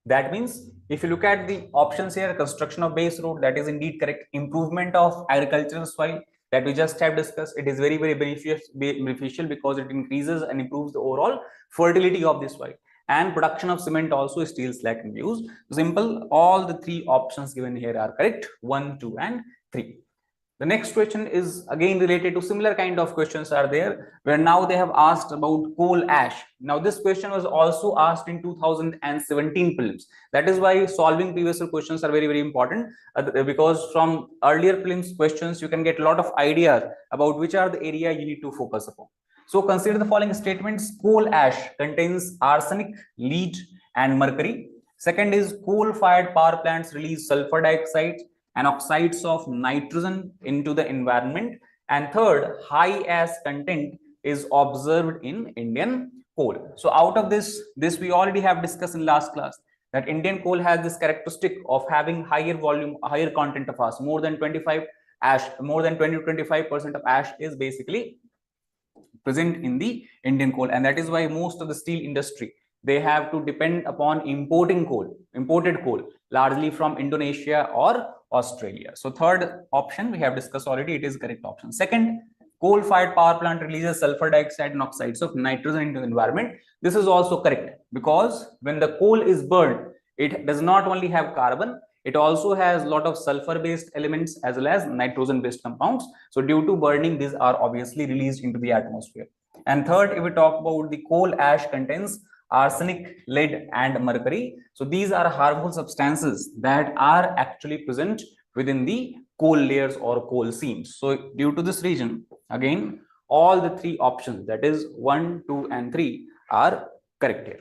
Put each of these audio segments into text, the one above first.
That means if you look at the options here, construction of base road, that is indeed correct. Improvement of agricultural soil, that we just have discussed, it is very, very beneficial because it increases and improves the overall fertility of the soil. And production of cement also, steel slag can be used. Simple, all the three options given here are correct, 1, 2 and 3. The next question is again related to similar kind of questions are there, where now they have asked about coal ash. Now this question was also asked in 2017 prelims. That is why solving previous questions are very, very important, because from earlier prelims questions you can get a lot of ideas about which are the area you need to focus upon. So consider the following statements. Coal ash contains arsenic, lead and mercury. Second is coal-fired power plants release sulfur dioxide and oxides of nitrogen into the environment. And third, high ash content is observed in Indian coal. So out of this we already have discussed in last class, that Indian coal has this characteristic of having higher volume, higher content of ash, more than 25 ash, more than 20 to 25% of ash is basically present in the Indian coal. And that is why most of the steel industry, they have to depend upon imported coal, largely from Indonesia or Australia. So third option we have discussed already, it is correct option. Second, coal-fired power plant releases sulfur dioxide and oxides of nitrogen into the environment. This is also correct, because when the coal is burned, it does not only have carbon, it also has a lot of sulfur-based elements as well as nitrogen-based compounds. So due to burning, these are obviously released into the atmosphere. And third, if we talk about the coal ash contains arsenic, lead and mercury. So these are harmful substances that are actually present within the coal layers or coal seams. So due to this reason, again, all the three options, that is 1, 2 and 3 are correct here.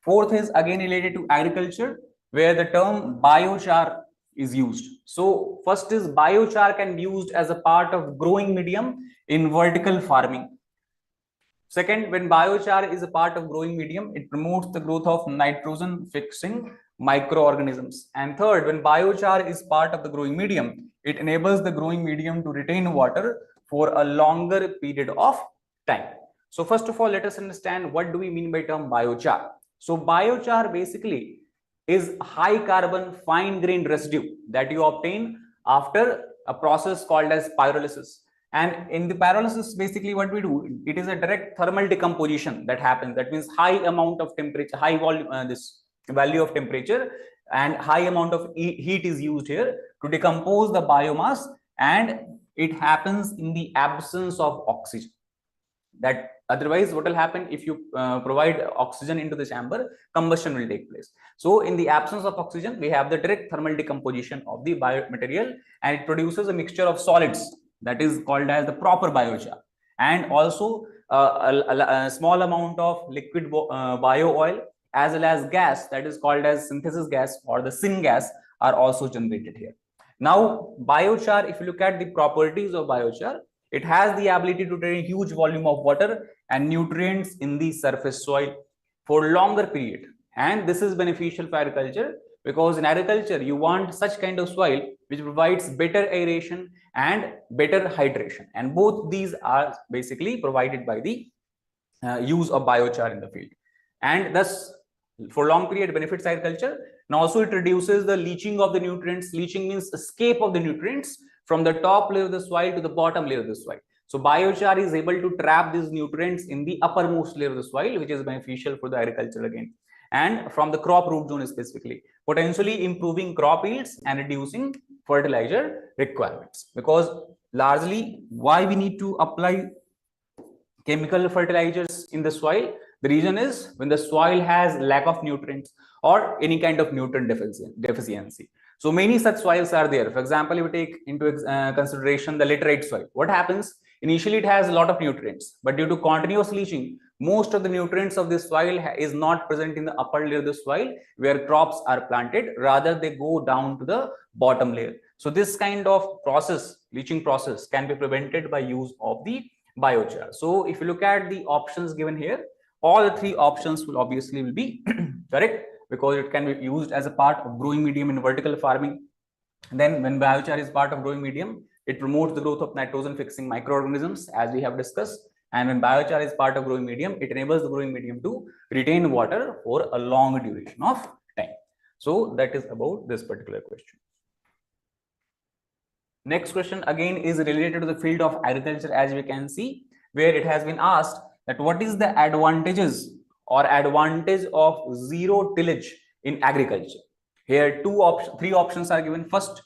Fourth is again related to agriculture, where the term biochar is used. So first is biochar can be used as a part of growing medium in vertical farming. Second, when biochar is a part of growing medium, it promotes the growth of nitrogen fixing microorganisms. And third, when biochar is part of the growing medium, it enables the growing medium to retain water for a longer period of time. So first of all, let us understand what do we mean by term biochar. So biochar basically is high carbon fine grained residue that you obtain after a process called as pyrolysis. And in the pyrolysis, basically what we do, it is a direct thermal decomposition that happens. That means high amount of temperature, high volume, this value of temperature and high amount of heat is used here to decompose the biomass, and it happens in the absence of oxygen. That otherwise what will happen if you provide oxygen into the chamber, combustion will take place. So in the absence of oxygen, we have the direct thermal decomposition of the biomaterial, and it produces a mixture of solids that is called as the proper biochar, and also a small amount of liquid bio oil as well as gas that is called as synthesis gas or the syngas are also generated here. Now biochar, if you look at the properties of biochar, it has the ability to retain huge volume of water and nutrients in the surface soil for longer period. And this is beneficial for agriculture, because in agriculture, you want such kind of soil which provides better aeration and better hydration. And both these are basically provided by the use of biochar in the field. And thus, for long period benefits agriculture. And also it reduces the leaching of the nutrients. Leaching means escape of the nutrients from the top layer of the soil to the bottom layer of the soil. So biochar is able to trap these nutrients in the uppermost layer of the soil, which is beneficial for the agriculture again. And from the crop root zone specifically, potentially improving crop yields and reducing fertilizer requirements. Because largely why we need to apply chemical fertilizers in the soil, the reason is when the soil has lack of nutrients or any kind of nutrient deficiency. So many such soils are there. For example, if we take into consideration the laterite soil, what happens? Initially, it has a lot of nutrients, but due to continuous leaching, most of the nutrients of this soil is not present in the upper layer of the soil where crops are planted. Rather, they go down to the bottom layer. So this kind of process, leaching process, can be prevented by use of the biochar. So if you look at the options given here, all the three options will obviously be correct, because it can be used as a part of growing medium in vertical farming. Then when biochar is part of growing medium, it promotes the growth of nitrogen fixing microorganisms, as we have discussed. And when biochar is part of growing medium, it enables the growing medium to retain water for a long duration of time. So that is about this particular question. Next question again is related to the field of agriculture, as we can see, where it has been asked that what is the advantages or advantage of zero tillage in agriculture. Here three options are given. First,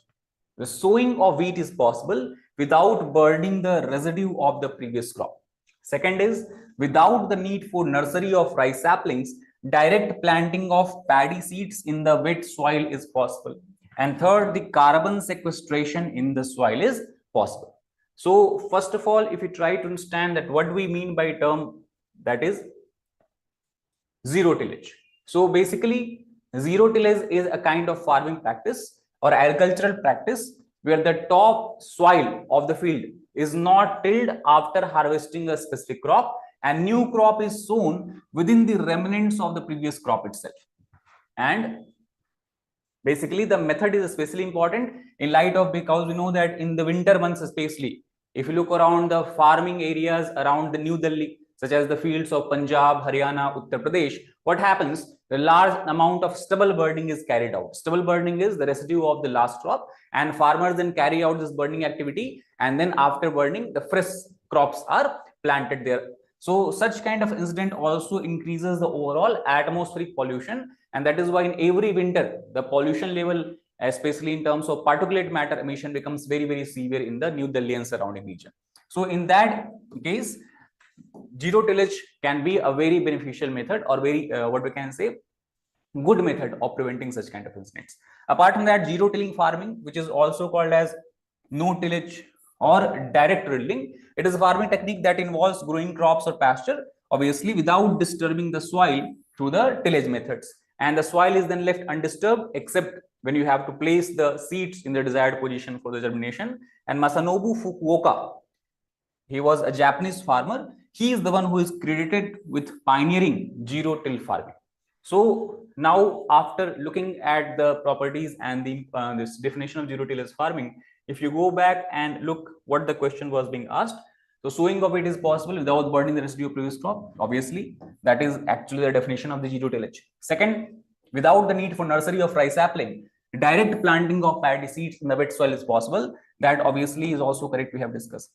the sowing of wheat is possible without burning the residue of the previous crop. Second is, without the need for nursery of rice saplings, direct planting of paddy seeds in the wet soil is possible. And third, the carbon sequestration in the soil is possible. So first of all, if you try to understand that what we mean by term that is zero tillage. So basically, zero tillage is a kind of farming practice or agricultural practice where the top soil of the field is not tilled after harvesting a specific crop, and new crop is sown within the remnants of the previous crop itself. And basically the method is especially important in light of, because we know that in the winter months especially, if you look around the farming areas around the New Delhi, such as the fields of Punjab, Haryana, Uttar Pradesh, what happens? The large amount of stubble burning is carried out. Stubble burning is the residue of the last crop, and farmers then carry out this burning activity, and then after burning, the fresh crops are planted there. So such kind of incident also increases the overall atmospheric pollution, and that is why in every winter the pollution level, especially in terms of particulate matter emission, becomes very, very severe in the New Delhi and surrounding region. So in that case, zero tillage can be a very beneficial method, or very what we can say, good method of preventing such kind of incidents. Apart from that, zero tilling farming, which is also called as no tillage or direct drilling, it is a farming technique that involves growing crops or pasture, obviously without disturbing the soil through the tillage methods, and the soil is then left undisturbed except when you have to place the seeds in the desired position for the germination. And Masanobu Fukuoka, he was a Japanese farmer. He is the one who is credited with pioneering zero till farming. So now, after looking at the properties and the this definition of zero tillage farming, if you go back and look what the question was being asked, so sowing of it is possible without burning the residue of previous crop. Obviously, that is actually the definition of the zero tillage. Second, without the need for nursery of rice sapling, direct planting of paddy seeds in the wet soil is possible. That obviously is also correct, we have discussed.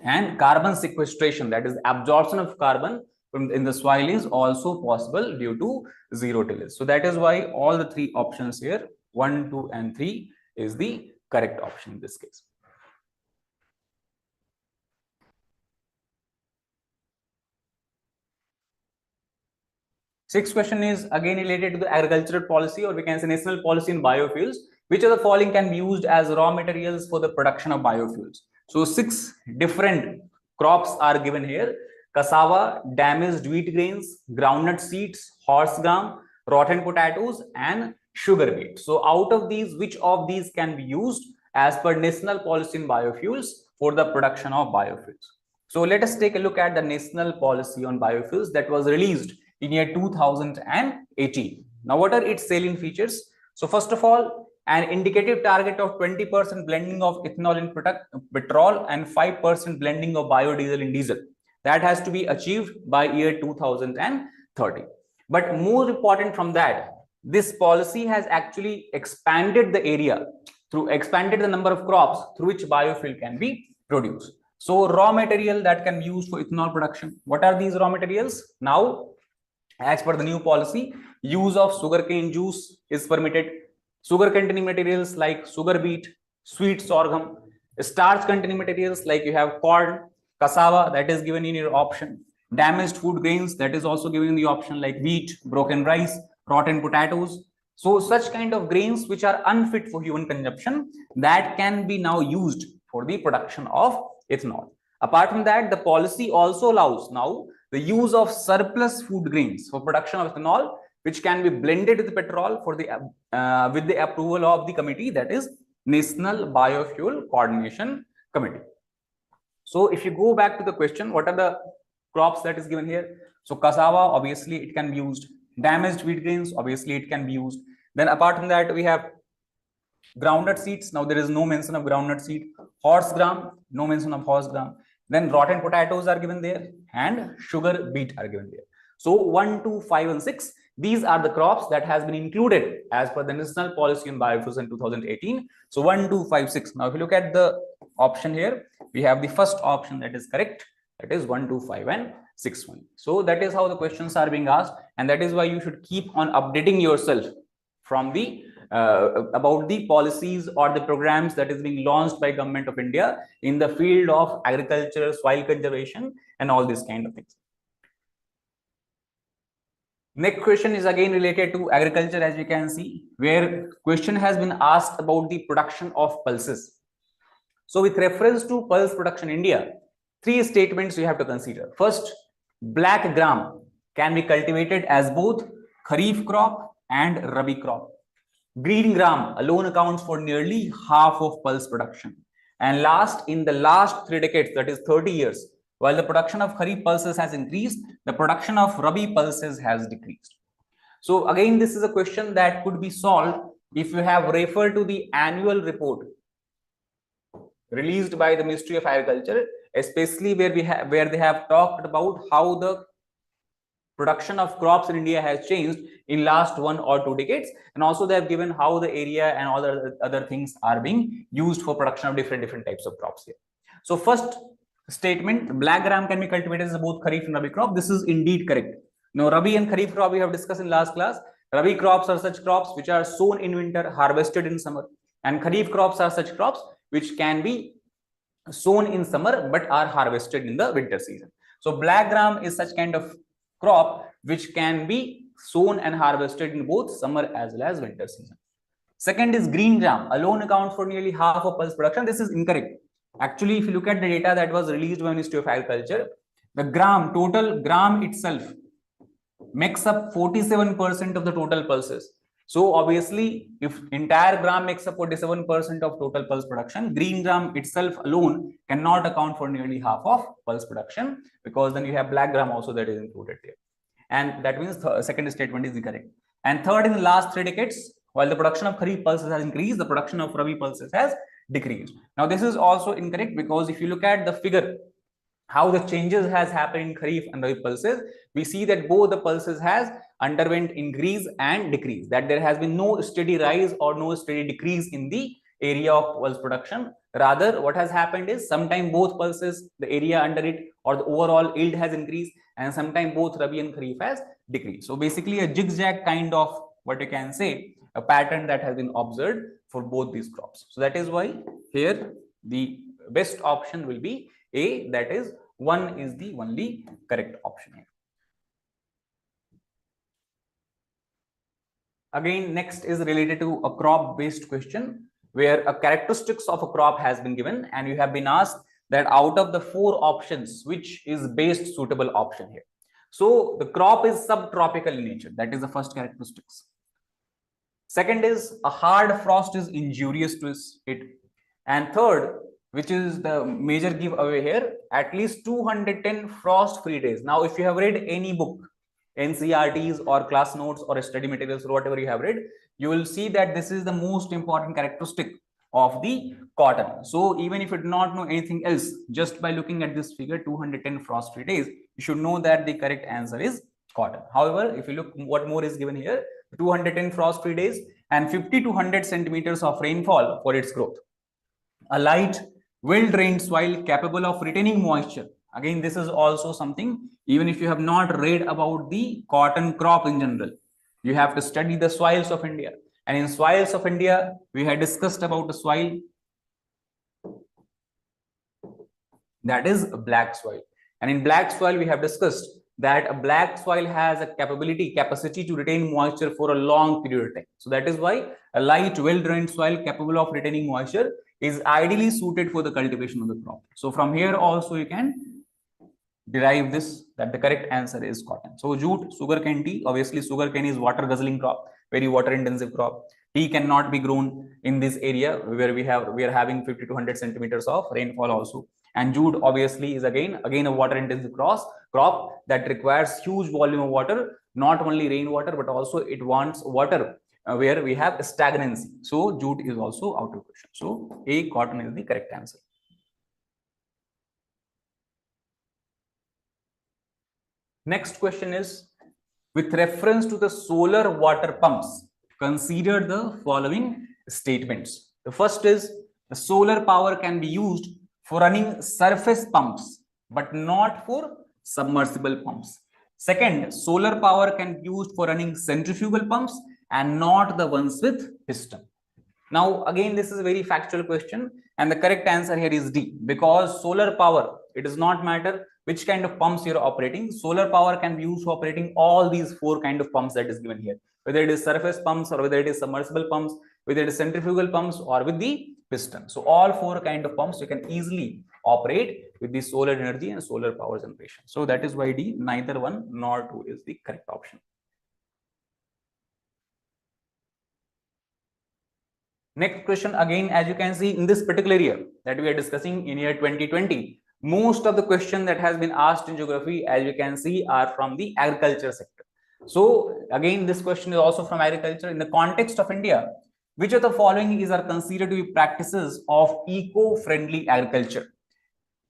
And carbon sequestration, that is absorption of carbon in the soil, is also possible due to zero tillage. So that is why all the three options here, 1, 2, and 3 is the correct option in this case. Sixth question is again related to the agricultural policy, or we can say national policy in biofuels. Which of the following can be used as raw materials for the production of biofuels? So 6 different crops are given here: cassava, damaged wheat grains, groundnut seeds, horse gram, rotten potatoes, and sugar beet. So out of these, which of these can be used as per national policy in biofuels for the production of biofuels? So let us take a look at the national policy on biofuels that was released in year 2018. Now, what are its salient features? So first of all, an indicative target of 20% blending of ethanol in petrol and 5% blending of biodiesel in diesel. That has to be achieved by year 2030. But more important from that, this policy has actually expanded the area, expanded the number of crops through which biofuel can be produced. So raw material that can be used for ethanol production. What are these raw materials? Now, as per the new policy, use of sugarcane juice is permitted. Sugar containing materials like sugar beet, sweet sorghum, starch containing materials like you have corn, cassava, that is given in your option. Damaged food grains, that is also given in the option, like wheat, broken rice, rotten potatoes. So such kind of grains which are unfit for human consumption, that can be now used for the production of ethanol. Apart from that, the policy also allows now the use of surplus food grains for production of ethanol, which can be blended with petrol for the with the approval of the committee, that is National Biofuel Coordination Committee. So if you go back to the question, what are the crops that is given here? So cassava, obviously it can be used. Damaged wheat grains, obviously it can be used. Then apart from that, we have groundnut seeds. Now there is no mention of groundnut seed. Horse gram, no mention of horse gram. then rotten potatoes are given there, and sugar beet are given there. So 1, 2, 5, and 6, these are the crops that has been included as per the National Policy on Biofuels in 2018. So 1, 2, 5, 6. Now, if you look at the option here, we have the first option that is correct. That is 1, 2, 5, and 6 only. So that is how the questions are being asked, and that is why you should keep on updating yourself from the about the policies or the programs that is being launched by Government of India in the field of agriculture, soil conservation, and all these kind of things. Next question is again related to agriculture, as you can see, where question has been asked about the production of pulses. So with reference to pulse production in India, 3 statements you have to consider. First, black gram can be cultivated as both kharif crop and rabi crop. Green gram alone accounts for nearly half of pulse production. And last, in the last 3 decades, that is 30 years, while the production of kharif pulses has increased, the production of rabi pulses has decreased. So again, this is a question that could be solved if you have referred to the annual report released by the Ministry of Agriculture, especially where they have talked about how the production of crops in India has changed in last 1 or 2 decades, and also they have given how the area and all the other things are being used for production of different types of crops here. So first statement, black gram can be cultivated as both kharif and rabi crop. This is indeed correct. Now, rabi and kharif crop we have discussed in last class. Rabi crops are such crops which are sown in winter, harvested in summer, and kharif crops are such crops which can be sown in summer but are harvested in the winter season. So black gram is such kind of crop which can be sown and harvested in both summer as well as winter season. Second is green gram alone accounts for nearly half of pulse production. This is incorrect. Actually, if you look at the data that was released by Ministry of Agriculture, the total gram itself makes up 47% of the total pulses. So obviously, if entire gram makes up 47% of total pulse production, green gram itself alone cannot account for nearly half of pulse production, because then you have black gram also that is included there. And that means the second statement is correct. And third, in the last 3 decades, while the production of kharif pulses has increased, the production of rabi pulses has decreased. Now, this is also incorrect, because if you look at the figure, how the changes has happened in kharif and rabi pulses, we see that both the pulses has underwent increase and decrease, that there has been no steady rise or no steady decrease in the area of pulse production. Rather, what has happened is sometimes both pulses, the area under it or the overall yield has increased, and sometimes both rabi and kharif has decreased. So basically a zigzag kind of, what you can say, a pattern that has been observed for both these crops. So that is why here the best option will be A, that is 1 is the only correct option here. Again, next is related to a crop based question, where a characteristics of a crop has been given, and you have been asked that out of the 4 options, which is best suitable option here. So the crop is subtropical in nature. That is the first characteristics. Second is a hard frost is injurious to it. And third, which is the major giveaway here, at least 210 frost free days. Now, if you have read any book, NCRTs or class notes or study materials or whatever you have read, you will see that this is the most important characteristic of the cotton. So even if you do not know anything else, just by looking at this figure, 210 frost free days, you should know that the correct answer is cotton. However, if you look what more is given here, 210 frost free days and 50 to 100 centimeters of rainfall for its growth. A light, well-drained soil capable of retaining moisture. Again, this is also something, even if you have not read about the cotton crop in general, you have to study the soils of India. And in soils of India, we had discussed about the soil that is a black soil. And in black soil, we have discussed that a black soil has a capacity to retain moisture for a long period of time. So that is why a light, well-drained soil capable of retaining moisture is ideally suited for the cultivation of the crop. So from here also you can derive this, that the correct answer is cotton. So jute, sugarcane, tea, obviously sugarcane is water guzzling crop, very water intensive crop. Tea cannot be grown in this area where we are having 50 to 100 centimeters of rainfall also. And jute obviously is again a water intensive crop that requires huge volume of water, not only rainwater, but also it wants water where we have stagnancy. So jute is also out of question. So A, cotton is the correct answer. Next question is, with reference to the solar water pumps, consider the following statements. The first is, the solar power can be used for running surface pumps, but not for submersible pumps. Second, solar power can be used for running centrifugal pumps and not the ones with piston. Now, again, this is a very factual question, and the correct answer here is D, because solar power, it does not matter which kind of pumps you're operating. Solar power can be used for operating all these four kind of pumps that is given here, whether it is surface pumps or whether it is submersible pumps, whether it is centrifugal pumps or with the piston. So all four kind of pumps you can easily operate with the solar energy and solar power generation. So that is why D, neither one nor two is the correct option. Next question, again, as you can see in this particular year that we are discussing in year 2020, most of the questions that has been asked in geography, as you can see, are from the agriculture sector. So again, this question is also from agriculture. In the context of India, which of the following are considered to be practices of eco-friendly agriculture?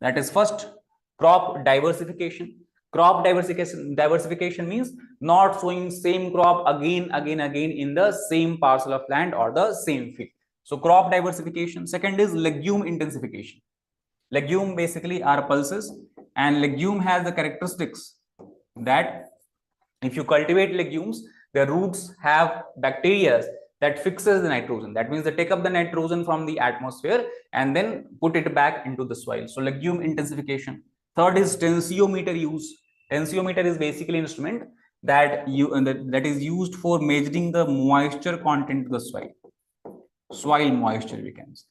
That is, first, crop diversification. Crop diversification means not sowing same crop again in the same parcel of land or the same field. So crop diversification. Second is legume intensification. Legume basically are pulses, and legume has the characteristics that if you cultivate legumes, their roots have bacteria that fixes the nitrogen. That means they take up the nitrogen from the atmosphere and then put it back into the soil. So legume intensification. Third is tensiometer use. Tensiometer is basically an instrument that is used for measuring the moisture content of the soil moisture, we can say.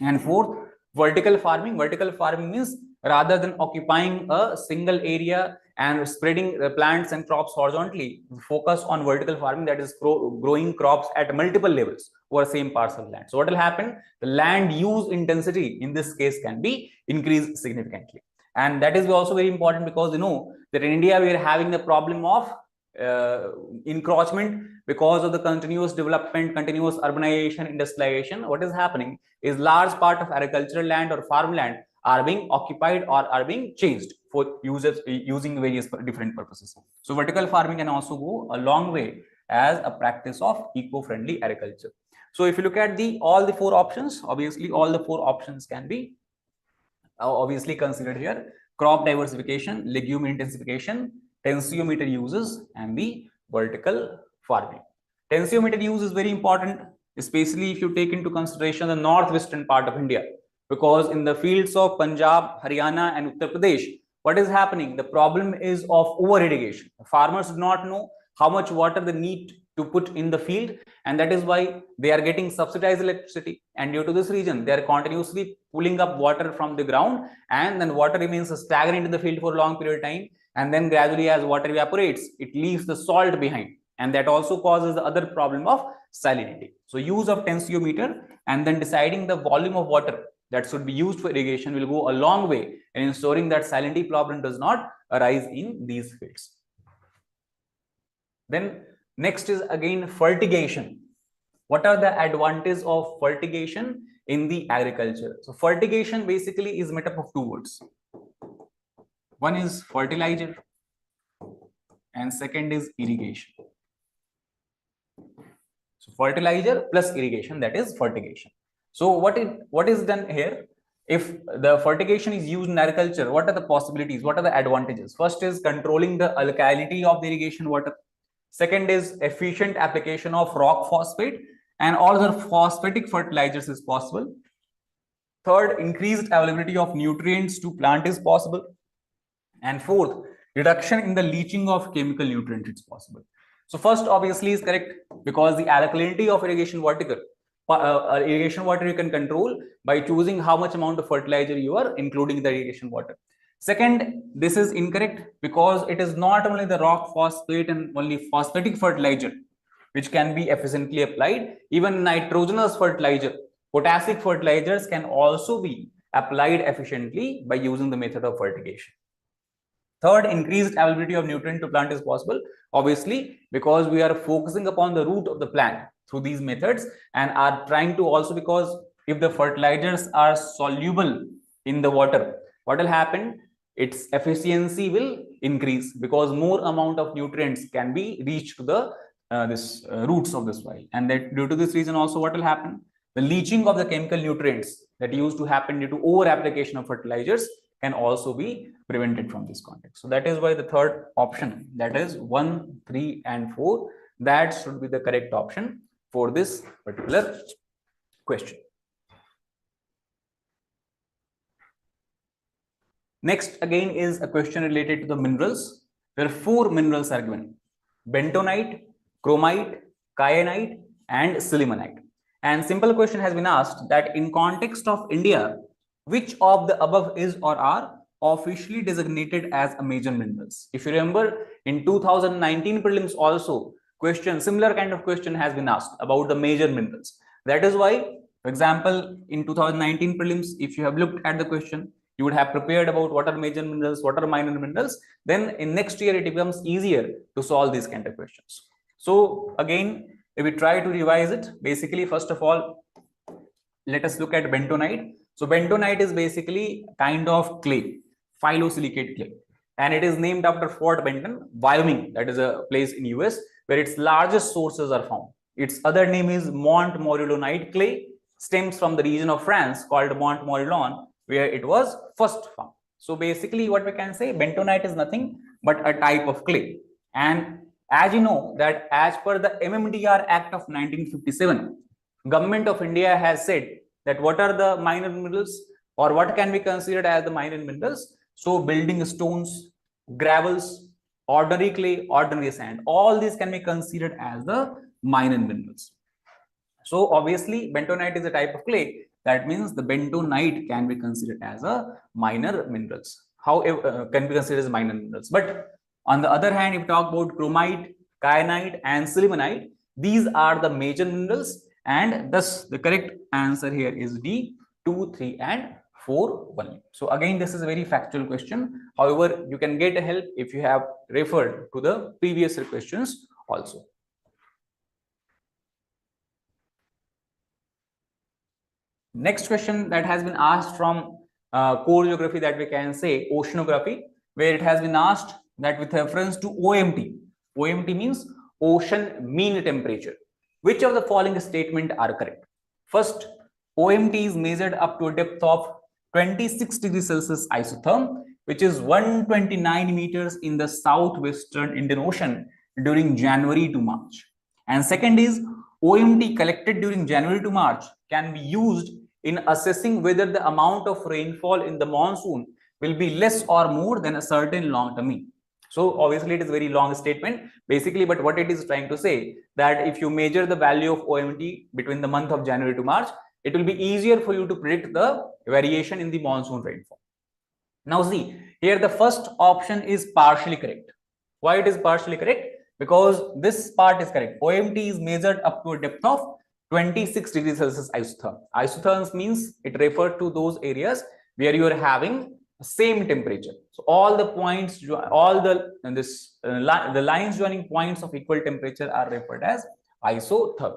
And fourth, vertical farming. Vertical farming means rather than occupying a single area and spreading the plants and crops horizontally, focus on vertical farming, that is growing crops at multiple levels over same parcel of land. So what will happen? The land use intensity in this case can be increased significantly. And that is also very important because you know that in India we are having the problem of encroachment because of the continuous development, continuous urbanization, industrialization. What is happening is large part of agricultural land or farmland are being occupied or are being changed for using various different purposes. So vertical farming can also go a long way as a practice of eco-friendly agriculture. So if you look at all the four options, obviously all the four options can be obviously considered here: crop diversification, legume intensification, tensiometer uses, and the vertical farming. Tensiometer use is very important, especially if you take into consideration the northwestern part of India, because in the fields of Punjab, Haryana, and Uttar Pradesh, what is happening? The problem is of over irrigation. Farmers do not know how much water they need to put in the field, and that is why they are getting subsidized electricity, and due to this reason they are continuously pulling up water from the ground, and then water remains stagnant in the field for a long period of time, and then gradually as water evaporates, it leaves the salt behind, and that also causes the other problem of salinity. So use of tensiometer and then deciding the volume of water that should be used for irrigation will go a long way in ensuring that salinity problem does not arise in these fields. Then next is again fertigation. What are the advantages of fertigation in the agriculture? So fertigation basically is made up of two words. One is fertilizer and second is irrigation. So fertilizer plus irrigation, that is fertigation. So what is done here? If the fertigation is used in agriculture, what are the possibilities? What are the advantages? First is controlling the alkalinity of the irrigation water. Second is efficient application of rock phosphate and all other phosphatic fertilizers is possible. Third, increased availability of nutrients to plant is possible. And fourth, reduction in the leaching of chemical nutrients is possible. So first obviously is correct, because the alkalinity of irrigation water you can control by choosing how much amount of fertilizer you are including in the irrigation water. Second, this is incorrect because it is not only the rock phosphate and only phosphatic fertilizer which can be efficiently applied. Even nitrogenous fertilizer, potassic fertilizers can also be applied efficiently by using the method of fertigation. Third, increased availability of nutrient to plant is possible, obviously, because we are focusing upon the root of the plant through these methods and are trying to also, because if the fertilizers are soluble in the water, what will happen? Its efficiency will increase because more amount of nutrients can be reached to the roots of the soil. And that due to this reason also what will happen? The leaching of the chemical nutrients that used to happen due to over application of fertilizers can also be prevented from this context. So that is why the third option, that is 1, 3 and 4, that should be the correct option for this particular question. Next again is a question related to the minerals, where 4 minerals are given: bentonite, chromite, kyanite and sillimanite. And simple question has been asked that in context of India, which of the above is or are officially designated as a major minerals? If you remember, in 2019 prelims also, similar kind of question has been asked about the major minerals. That is why, for example, in 2019 prelims, if you have looked at the question, you would have prepared about what are major minerals, what are minor minerals. Then in next year, it becomes easier to solve these kind of questions. So again, if we try to revise it, basically, first of all, let us look at bentonite. So bentonite is basically kind of clay, phyllosilicate clay, and it is named after Fort Benton, Wyoming. That is a place in US where its largest sources are found. Its other name is Montmorillonite clay, stems from the region of France called Montmorillon, where it was first found. So basically what we can say, bentonite is nothing but a type of clay. And as you know that as per the MMDR Act of 1957, Government of India has said that what are the minor minerals or what can be considered as the minor minerals. So building stones, gravels, ordinary clay, ordinary sand, all these can be considered as the minor minerals. So obviously bentonite is a type of clay. That means the bentonite can be considered as a minor minerals. However, can be considered as minor minerals. But on the other hand, if we talk about chromite, kyanite and sillimanite, these are the major minerals, and thus the correct answer here is D, 2, 3 and 4 only. So again, this is a very factual question. However, you can get help if you have referred to the previous questions also. Next question that has been asked from core geography, that we can say oceanography, where it has been asked that with reference to OMT. OMT means ocean mean temperature. Which of the following statement are correct? First, OMT is measured up to a depth of 26 degrees Celsius isotherm, which is 129 meters in the southwestern Indian Ocean during January to March. And second is OMT collected during January to March can be used in assessing whether the amount of rainfall in the monsoon will be less or more than a certain long-term mean. So obviously it is a very long statement basically, but what it is trying to say that if you measure the value of OMT between the month of January to March, it will be easier for you to predict the variation in the monsoon rainfall. Now see, here the first option is partially correct. Why it is partially correct? Because this part is correct. OMT is measured up to a depth of 26 degrees Celsius isotherm. Isotherms means it refers to those areas where you are having same temperature. So all the points, all the the lines joining points of equal temperature are referred as isotherm.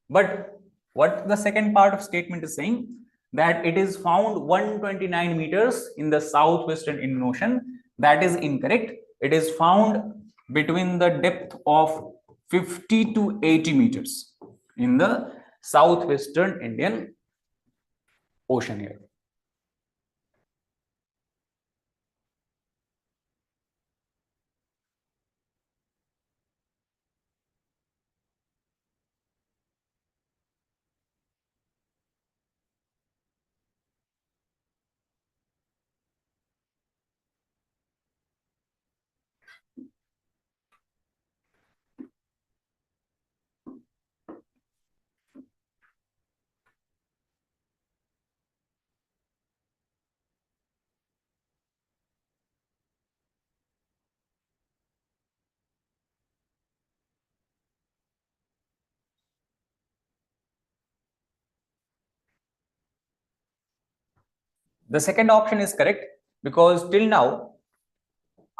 But what the second part of statement is saying, that it is found 129 meters in the southwestern Indian Ocean. That is incorrect. It is found between the depth of 50 to 80 meters in the southwestern Indian Ocean here. The second option is correct because till now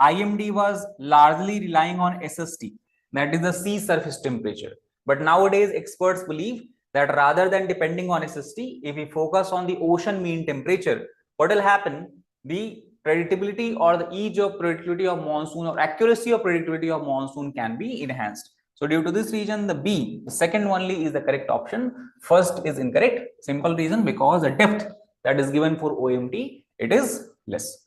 IMD was largely relying on SST, that is the sea surface temperature. But nowadays experts believe that rather than depending on SST, if we focus on the ocean mean temperature, what will happen? The predictability or the ease of predictability of monsoon or accuracy of predictability of monsoon can be enhanced. So due to this reason, the B, the second only, is the correct option. First is incorrect. Simple reason, because the depth that is given for OMT, it is less.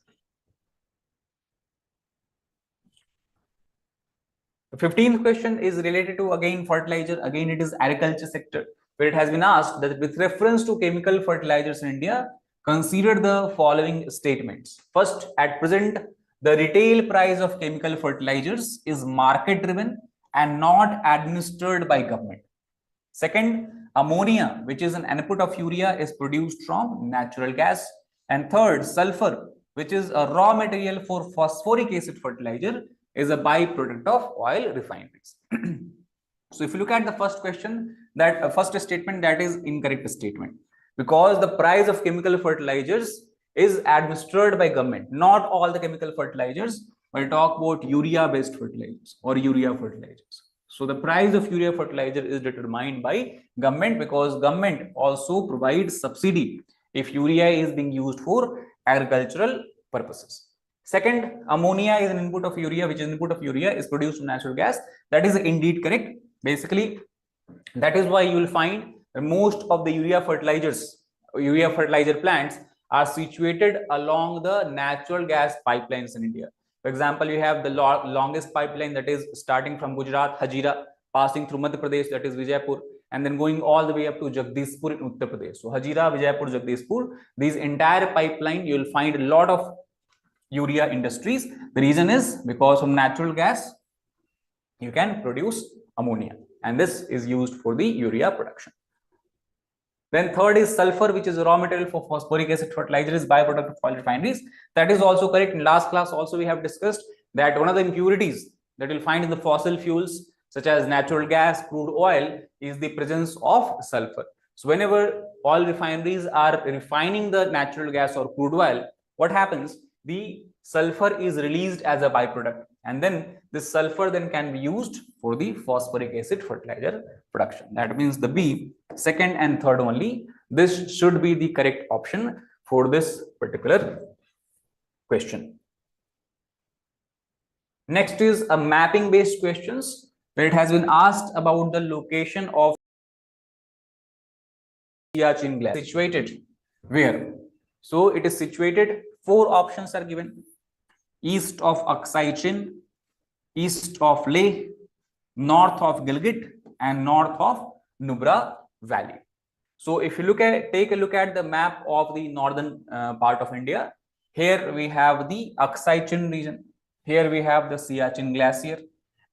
The 15th question is related to again fertilizer. Again, it is agriculture sector, where it has been asked that with reference to chemical fertilizers in India, consider the following statements. First, at present, the retail price of chemical fertilizers is market driven and not administered by government. Second, ammonia, which is an input of urea, is produced from natural gas. And third, sulfur, which is a raw material for phosphoric acid fertilizer, is a byproduct of oil refineries. So if you look at the first question, that first statement, that is incorrect statement, because the price of chemical fertilizers is administered by government. Not all the chemical fertilizers. We'll talk about urea based fertilizers or urea fertilizers. So the price of urea fertilizer is determined by government, because government also provides subsidy if urea is being used for agricultural purposes. Second, ammonia is an input of urea, which is input of urea is produced from natural gas. That is indeed correct. Basically, that is why you will find most of the urea fertilizer plants are situated along the natural gas pipelines in India. For example, you have the longest pipeline, that is starting from Gujarat, Hazira, passing through Madhya Pradesh, that is Vijaypur, and then going all the way up to Jagdishpur in Uttar Pradesh. So Hazira, Vijaypur, Jagdishpur, these entire pipeline, you will find a lot of urea industries. The reason is because from natural gas you can produce ammonia, and this is used for the urea production. Then third is sulfur, which is a raw material for phosphoric acid fertilizer, is byproduct of oil refineries. That is also correct. In last class also we have discussed that one of the impurities that you'll find in the fossil fuels such as natural gas, crude oil, is the presence of sulfur. So whenever oil refineries are refining the natural gas or crude oil, what happens? The sulfur is released as a byproduct, and then this sulfur then can be used for the phosphoric acid fertilizer production. That means the B, second and third only. This should be the correct option for this particular question. Next is a mapping based questions, where it has been asked about the location of Siachen Glacier situated where. So it is situated, 4 options are given: east of Aksai Chin, east of Leh, north of Gilgit, and north of Nubra Valley. So if you take a look at the map of the northern part of India, here we have the Aksai Chin region, here we have the Siachen Glacier,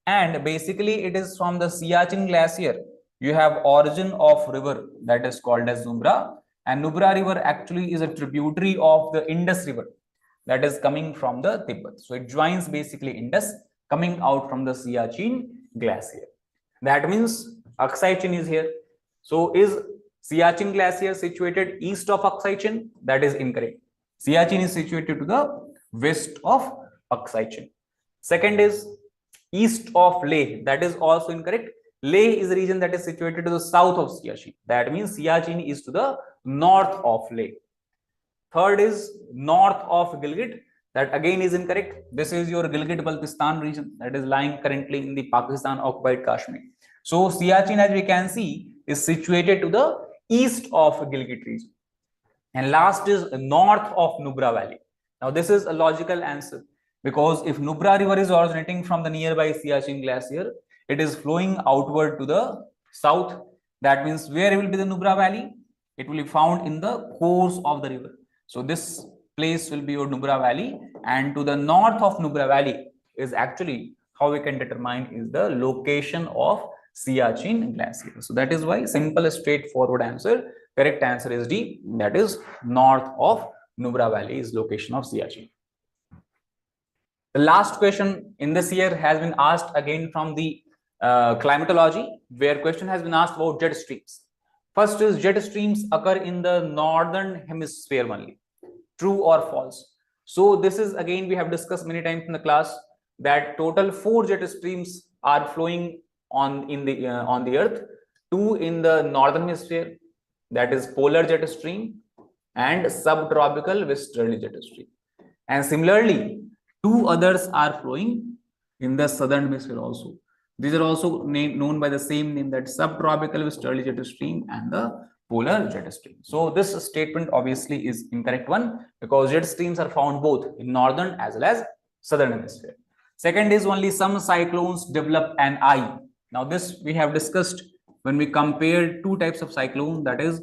and basically it is from the Siachen Glacier you have origin of river that is called as Nubra, and Nubra river actually is a tributary of the Indus river that is coming from the Tibet. So it joins basically Indus coming out from the Siachen Glacier. That means Aksai Chin is here. So is Siachen Glacier situated east of Aksai Chin? That is incorrect. Siachen is situated to the west of Aksai Chin. Second is east of Leh. That is also incorrect. Leh is a region that is situated to the south of Siachen. That means Siachen is to the north of Leh. Third is north of Gilgit. That again is incorrect. This is your Gilgit-Baltistan region that is lying currently in the Pakistan occupied Kashmir. So Siachen, as we can see, is situated to the east of Gilgit region. And last is north of Nubra Valley. Now this is a logical answer, because if Nubra river is originating from the nearby Siachen Glacier, it is flowing outward to the south. That means where will be the Nubra Valley? It will be found in the course of the river. So this place will be your Nubra Valley, and to the north of Nubra Valley is actually how we can determine is the location of Siachen Glacier. So that is why simple straightforward answer, correct answer is D, that is north of Nubra Valley is location of Siachen. The last question in this year has been asked again from the climatology, where question has been asked about jet streams. First is jet streams occur in the northern hemisphere only. True or false? So this is again we have discussed many times in the class that total 4 jet streams are flowing on the earth. 2 in the northern hemisphere, that is polar jet stream and subtropical westerly jet stream. And similarly, two others are flowing in the southern hemisphere also. These are also known by the same name, that subtropical westerly jet stream and the polar jet stream. So this statement obviously is incorrect one, because jet streams are found both in northern as well as southern hemisphere. Second is only some cyclones develop an eye. Now this we have discussed when we compared two types of cyclone, that is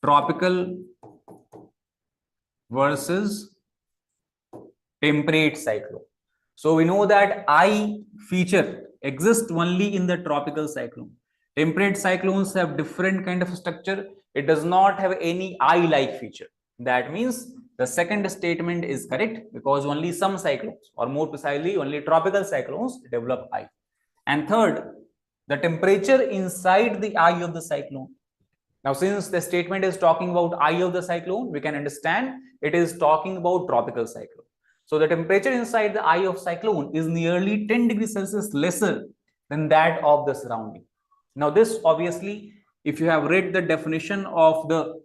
tropical versus temperate cyclone. So we know that eye feature exists only in the tropical cyclone. Temperate cyclones have different kind of structure. It does not have any eye-like feature. That means the second statement is correct, because only some cyclones, or more precisely only tropical cyclones, develop eye. And third, the temperature inside the eye of the cyclone. Now, since the statement is talking about eye of the cyclone, we can understand it is talking about tropical cyclone. So the temperature inside the eye of cyclone is nearly 10 degrees Celsius lesser than that of the surrounding. Now, this obviously, if you have read the definition of the,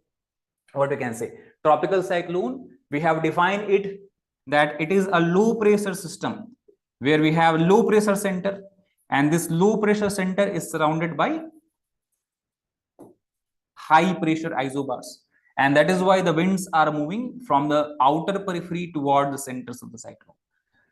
what we can say, tropical cyclone, we have defined it that it is a low pressure system where we have low pressure center, and this low pressure center is surrounded by high pressure isobars, and that is why the winds are moving from the outer periphery toward the centers of the cyclone.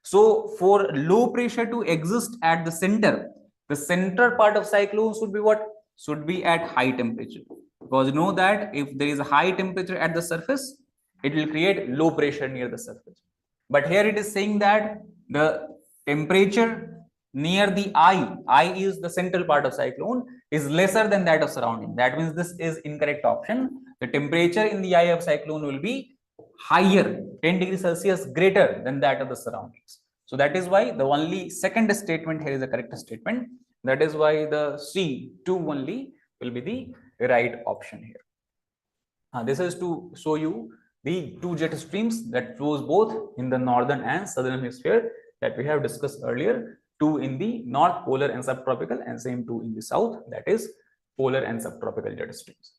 So for low pressure to exist at the center part of cyclone should be what? Should be at high temperature, because you know that if there is a high temperature at the surface, it will create low pressure near the surface. But here it is saying that the temperature near the eye is the central part of cyclone, is lesser than that of surrounding. That means this is incorrect option. The temperature in the eye of cyclone will be higher, 10 degrees Celsius greater than that of the surroundings. So that is why the only second statement here is the correct statement. That is why the C, 2 only, will be the right option here. This is to show you the two jet streams that flows both in the northern and southern hemisphere that we have discussed earlier. Two in the north, polar and subtropical, and same two in the south, that is polar and subtropical jet streams.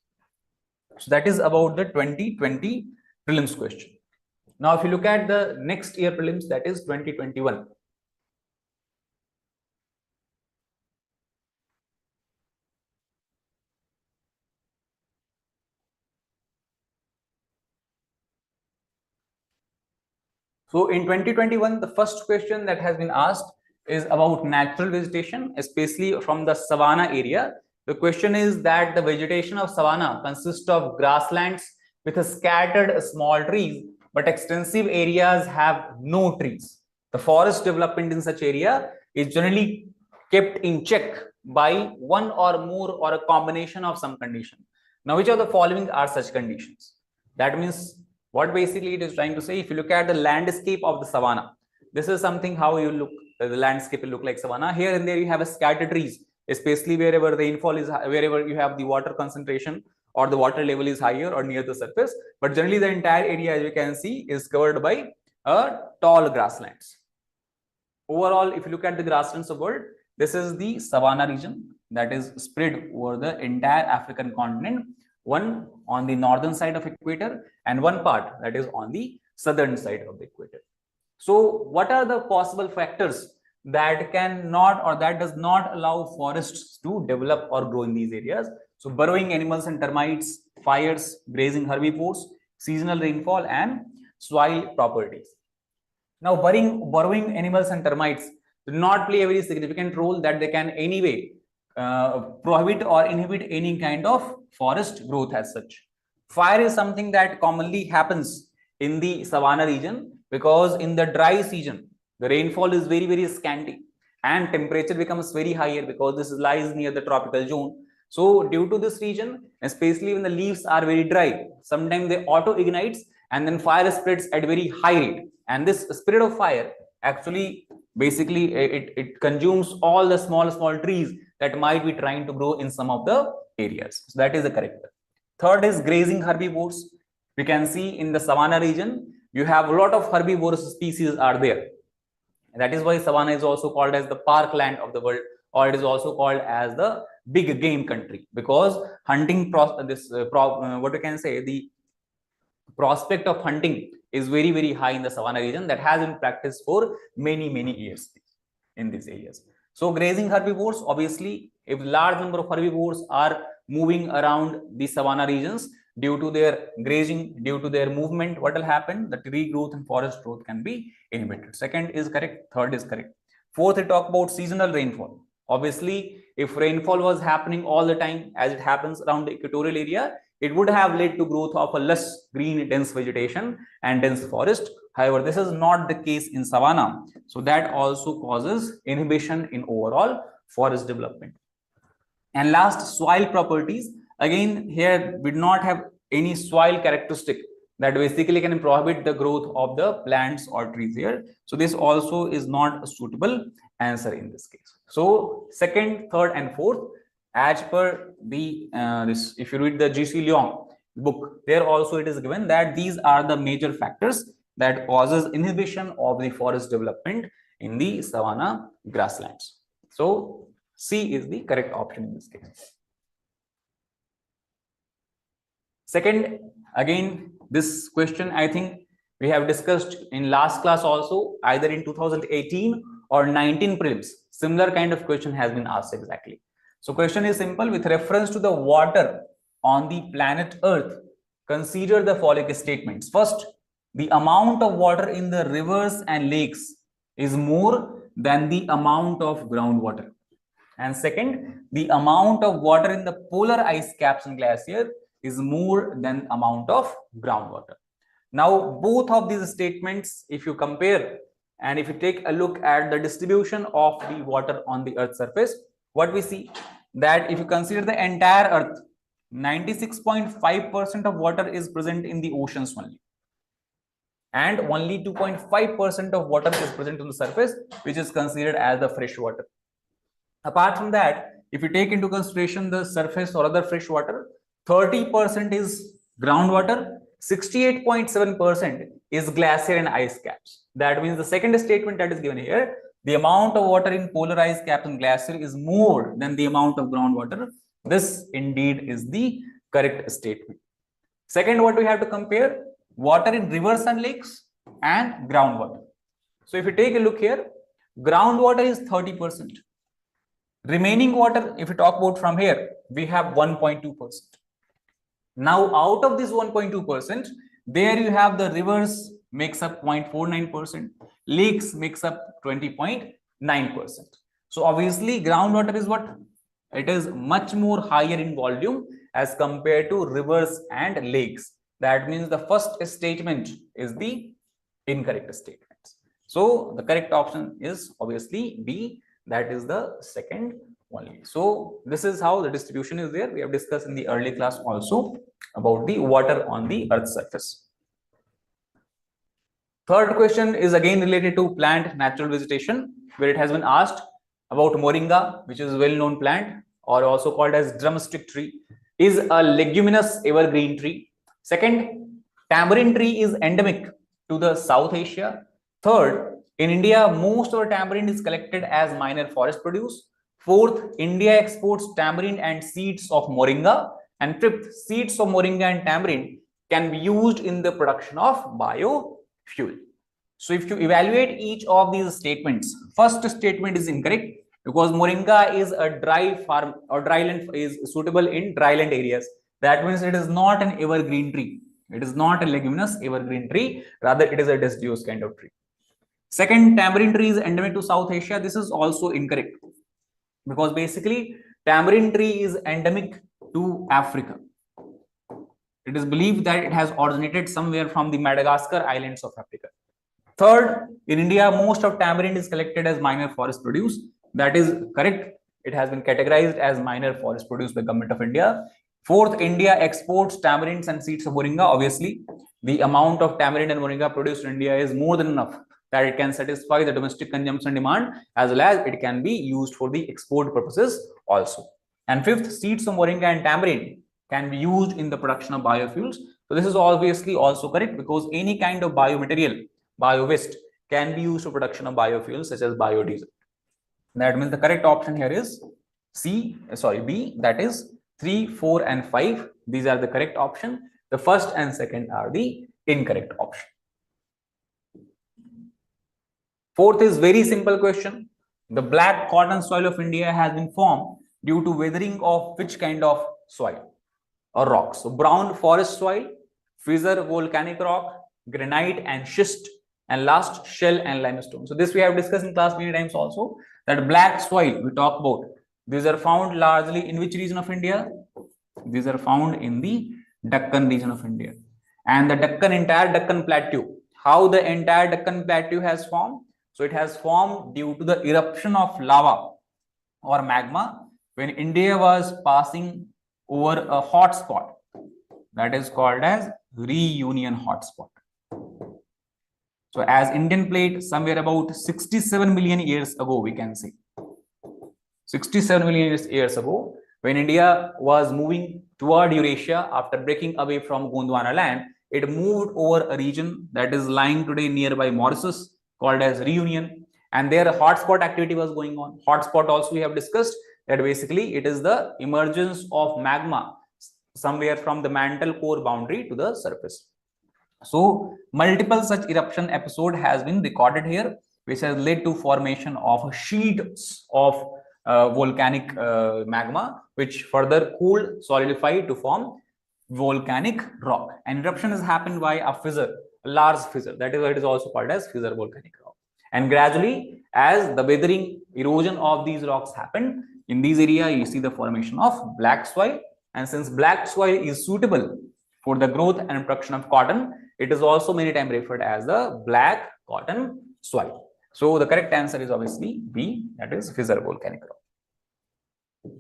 So that is about the 2020 prelims question. Now, if you look at the next year prelims, that is 2021. So in 2021, the first question that has been asked is about natural vegetation, especially from the savanna area. The question is that the vegetation of savanna consists of grasslands with scattered small trees, but extensive areas have no trees. The forest development in such area is generally kept in check by one or more or a combination of some condition. Now, which of the following are such conditions? That means what basically it is trying to say, if you look at the landscape of the savanna, this is something how you look, the landscape will look like savanna. Here and there you have a scattered trees, especially wherever the rainfall is, wherever you have the water concentration or the water level is higher or near the surface. But generally the entire area, as you can see, is covered by tall grasslands. Overall, if you look at the grasslands of the world, this is the savanna region that is spread over the entire African continent, one on the northern side of equator and one part that is on the southern side of the equator. So what are the possible factors that cannot or that does not allow forests to develop or grow in these areas? So burrowing animals and termites, fires, grazing herbivores, seasonal rainfall, and soil properties. Now, burrowing animals and termites do not play a very significant role, that they can anyway prohibit or inhibit any kind of forest growth as such. Fire is something that commonly happens in the savanna region, because in the dry season, the rainfall is very, very scanty and temperature becomes very higher, because this lies near the tropical zone. So due to this region, especially when the leaves are very dry, sometimes they auto ignites and then fire spreads at very high rate. And this spread of fire actually basically it consumes all the small trees that might be trying to grow in some of the areas. So that is the correct. Third is grazing herbivores. We can see in the savanna region, you have a lot of herbivorous species are there. And that is why savanna is also called as the parkland of the world, or it is also called as the big game country, because hunting what you can say, the prospect of hunting is very, very high in the savanna region that has been practiced for many, many years in these areas. So grazing herbivores, obviously, if large number of herbivores are moving around the savanna regions due to their grazing, due to their movement, what will happen? The tree growth and forest growth can be inhibited. Second is correct. Third is correct. Fourth, we talk about seasonal rainfall. Obviously, if rainfall was happening all the time, as it happens around the equatorial area, it would have led to growth of a less green dense vegetation and dense forest. However, this is not the case in savanna. So that also causes inhibition in overall forest development. And last, soil properties. Again, here we do not have any soil characteristic that basically can prohibit the growth of the plants or trees here. So this also is not a suitable answer in this case. So second, third, and fourth, as per the this, if you read the G.C. Leong book, there also it is given that these are the major factors that causes inhibition of the forest development in the savanna grasslands. So C is the correct option in this case. Second, again, this question I think we have discussed in last class also, either in 2018 or 19 prelims. Similar kind of question has been asked exactly. So question is simple. With reference to the water on the planet Earth, consider the following statements. First, the amount of water in the rivers and lakes is more than the amount of groundwater. And second, the amount of water in the polar ice caps and glacier is more than amount of groundwater. Now, both of these statements, if you compare and if you take a look at the distribution of the water on the Earth's surface, what we see that if you consider the entire Earth, 96.5% of water is present in the oceans only. And only 2.5% of water is present on the surface, which is considered as the fresh water. Apart from that, if you take into consideration the surface or other fresh water, 30% is groundwater, 68.7% is glacier and ice caps. That means the second statement that is given here, the amount of water in polar ice caps and glacier is more than the amount of groundwater. This indeed is the correct statement. Second, what we have to compare? Water in rivers and lakes and groundwater. So if you take a look here, groundwater is 30%. Remaining water, if you talk about from here, we have 1.2%. Now, out of this 1.2%, there you have the rivers makes up 0.49%, lakes makes up 20.9%. So obviously, groundwater is what? It is much more higher in volume as compared to rivers and lakes. That means the first statement is the incorrect statement. So the correct option is obviously B. That is the second only. So this is how the distribution is there. We have discussed in the early class also about the water on the Earth's surface. Third question is again related to plant natural vegetation, where it has been asked about moringa, which is a well-known plant or also called as drumstick tree, is a leguminous evergreen tree. Second, tamarind tree is endemic to the South Asia. Third, in India, most of the tamarind is collected as minor forest produce. Fourth, India exports tamarind and seeds of moringa. And fifth, seeds of moringa and tamarind can be used in the production of biofuel. So if you evaluate each of these statements, first statement is incorrect because moringa is a dry farm or dryland, is suitable in dryland areas. That means it is not an evergreen tree. It is not a leguminous evergreen tree. Rather, it is a deciduous kind of tree. Second, tamarind tree is endemic to South Asia. This is also incorrect because basically tamarind tree is endemic to Africa. It is believed that it has originated somewhere from the Madagascar islands of Africa. Third, in India, most of tamarind is collected as minor forest produce. That is correct. It has been categorized as minor forest produce by Government of India. Fourth, India exports tamarinds and seeds of moringa. Obviously, the amount of tamarind and moringa produced in India is more than enough that it can satisfy the domestic consumption demand, as well as it can be used for the export purposes also. And fifth, seeds of moringa and tamarind can be used in the production of biofuels. So this is obviously also correct because any kind of biomaterial, bio waste, can be used for production of biofuels such as biodiesel. That means the correct option here is B, that is 3, 4, and 5. These are the correct option. The first and second are the incorrect option. Fourth is very simple question. The black cotton soil of India has been formed due to weathering of which kind of soil or rock? So brown forest soil, fissure volcanic rock, granite and schist, and last shell and limestone. So this we have discussed in class many times also, that black soil we talk about. These are found largely in which region of India? These are found in the Deccan region of India. And the entire Deccan plateau. How the entire Deccan plateau has formed? So it has formed due to the eruption of lava or magma when India was passing over a hot spot that is called as reunion hotspot. So as Indian plate, somewhere about 67 million years ago, we can say 67 million years ago, when India was moving toward Eurasia after breaking away from Gondwana land, it moved over a region that is lying today nearby Mauritius called as Reunion, and there a hotspot activity was going on. Hotspot also we have discussed that basically it is the emergence of magma somewhere from the mantle core boundary to the surface. So multiple such eruption episode has been recorded here, which has led to formation of sheets of volcanic magma, which further cooled, solidified to form volcanic rock. And eruption has happened by a fissure, a large fissure. That is why it is also called as fissure volcanic rock. And gradually, as the weathering, erosion of these rocks happened, in these area you see the formation of black soil. And since black soil is suitable for the growth and production of cotton, it is also many times referred as the black cotton soil. So the correct answer is obviously B, that is fissure volcanic rock.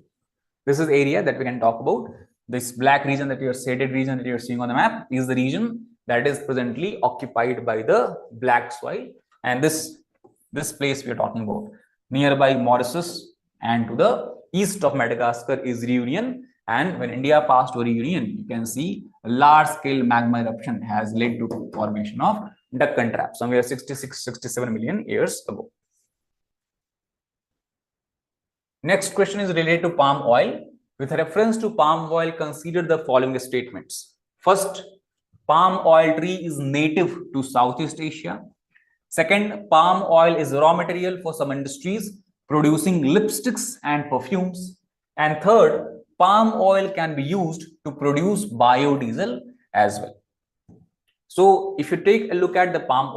This is area that we can talk about. This black region that you are shaded region that you are seeing on the map is the region that is presently occupied by the black soil, and this place we are talking about nearby Mauritius and to the east of Madagascar is Reunion. And when India passed over Reunion, you can see a large-scale magma eruption has led to formation of Deccan Trap somewhere 66-67 million years ago. Next question is related to palm oil. With reference to palm oil, consider the following statements. First, palm oil tree is native to Southeast Asia. Second, palm oil is raw material for some industries producing lipsticks and perfumes. And third, palm oil can be used to produce biodiesel as well. So if you take a look at the palm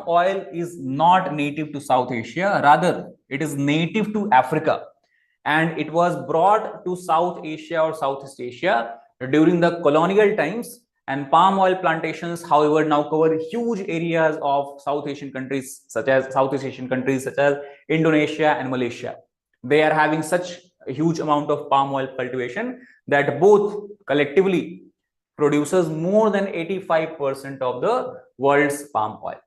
oil is not native to South Asia, rather it is native to Africa, and it was brought to South Asia or Southeast Asia during the colonial times. And palm oil plantations, however, now cover huge areas of South Asian countries such as Indonesia and Malaysia. They are having such a huge amount of palm oil cultivation that both collectively produces more than 85% of the world's palm oil.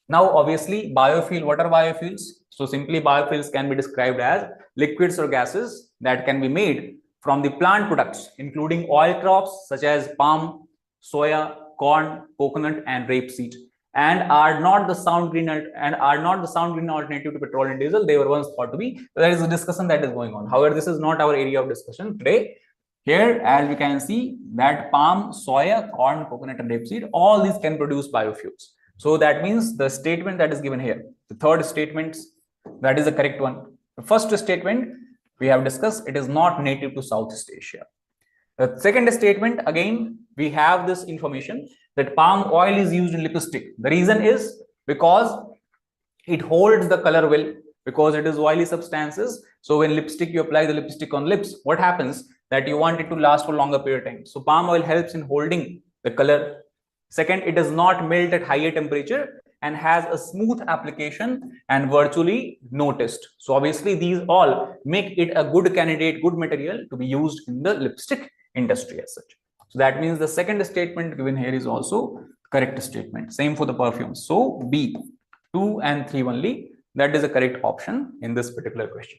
Now, obviously, biofuel, what are biofuels? So simply biofuels can be described as liquids or gases that can be made from the plant products, including oil crops such as palm, soya, corn, coconut, and rapeseed, and are not the sound green alternative to petrol and diesel. They were once thought to be. So there is a discussion that is going on. However, this is not our area of discussion today. Here, as we can see, that palm, soya, corn, coconut, and rapeseed, all these can produce biofuels. So that means the statement that is given here, the third statement, that is the correct one. The first statement we have discussed, it is not native to Southeast Asia. The second statement, again, we have this information that palm oil is used in lipstick. The reason is because it holds the color well, because it is oily substances. So when lipstick, you apply the lipstick on lips, what happens? That you want it to last for longer period of time. So palm oil helps in holding the color. Second, it does not melt at higher temperature and has a smooth application and virtually no taste. So obviously these all make it a good candidate, good material to be used in the lipstick industry as such. So that means the second statement given here is also correct statement. Same for the perfumes. So B, 2 and 3 only, that is a correct option in this particular question.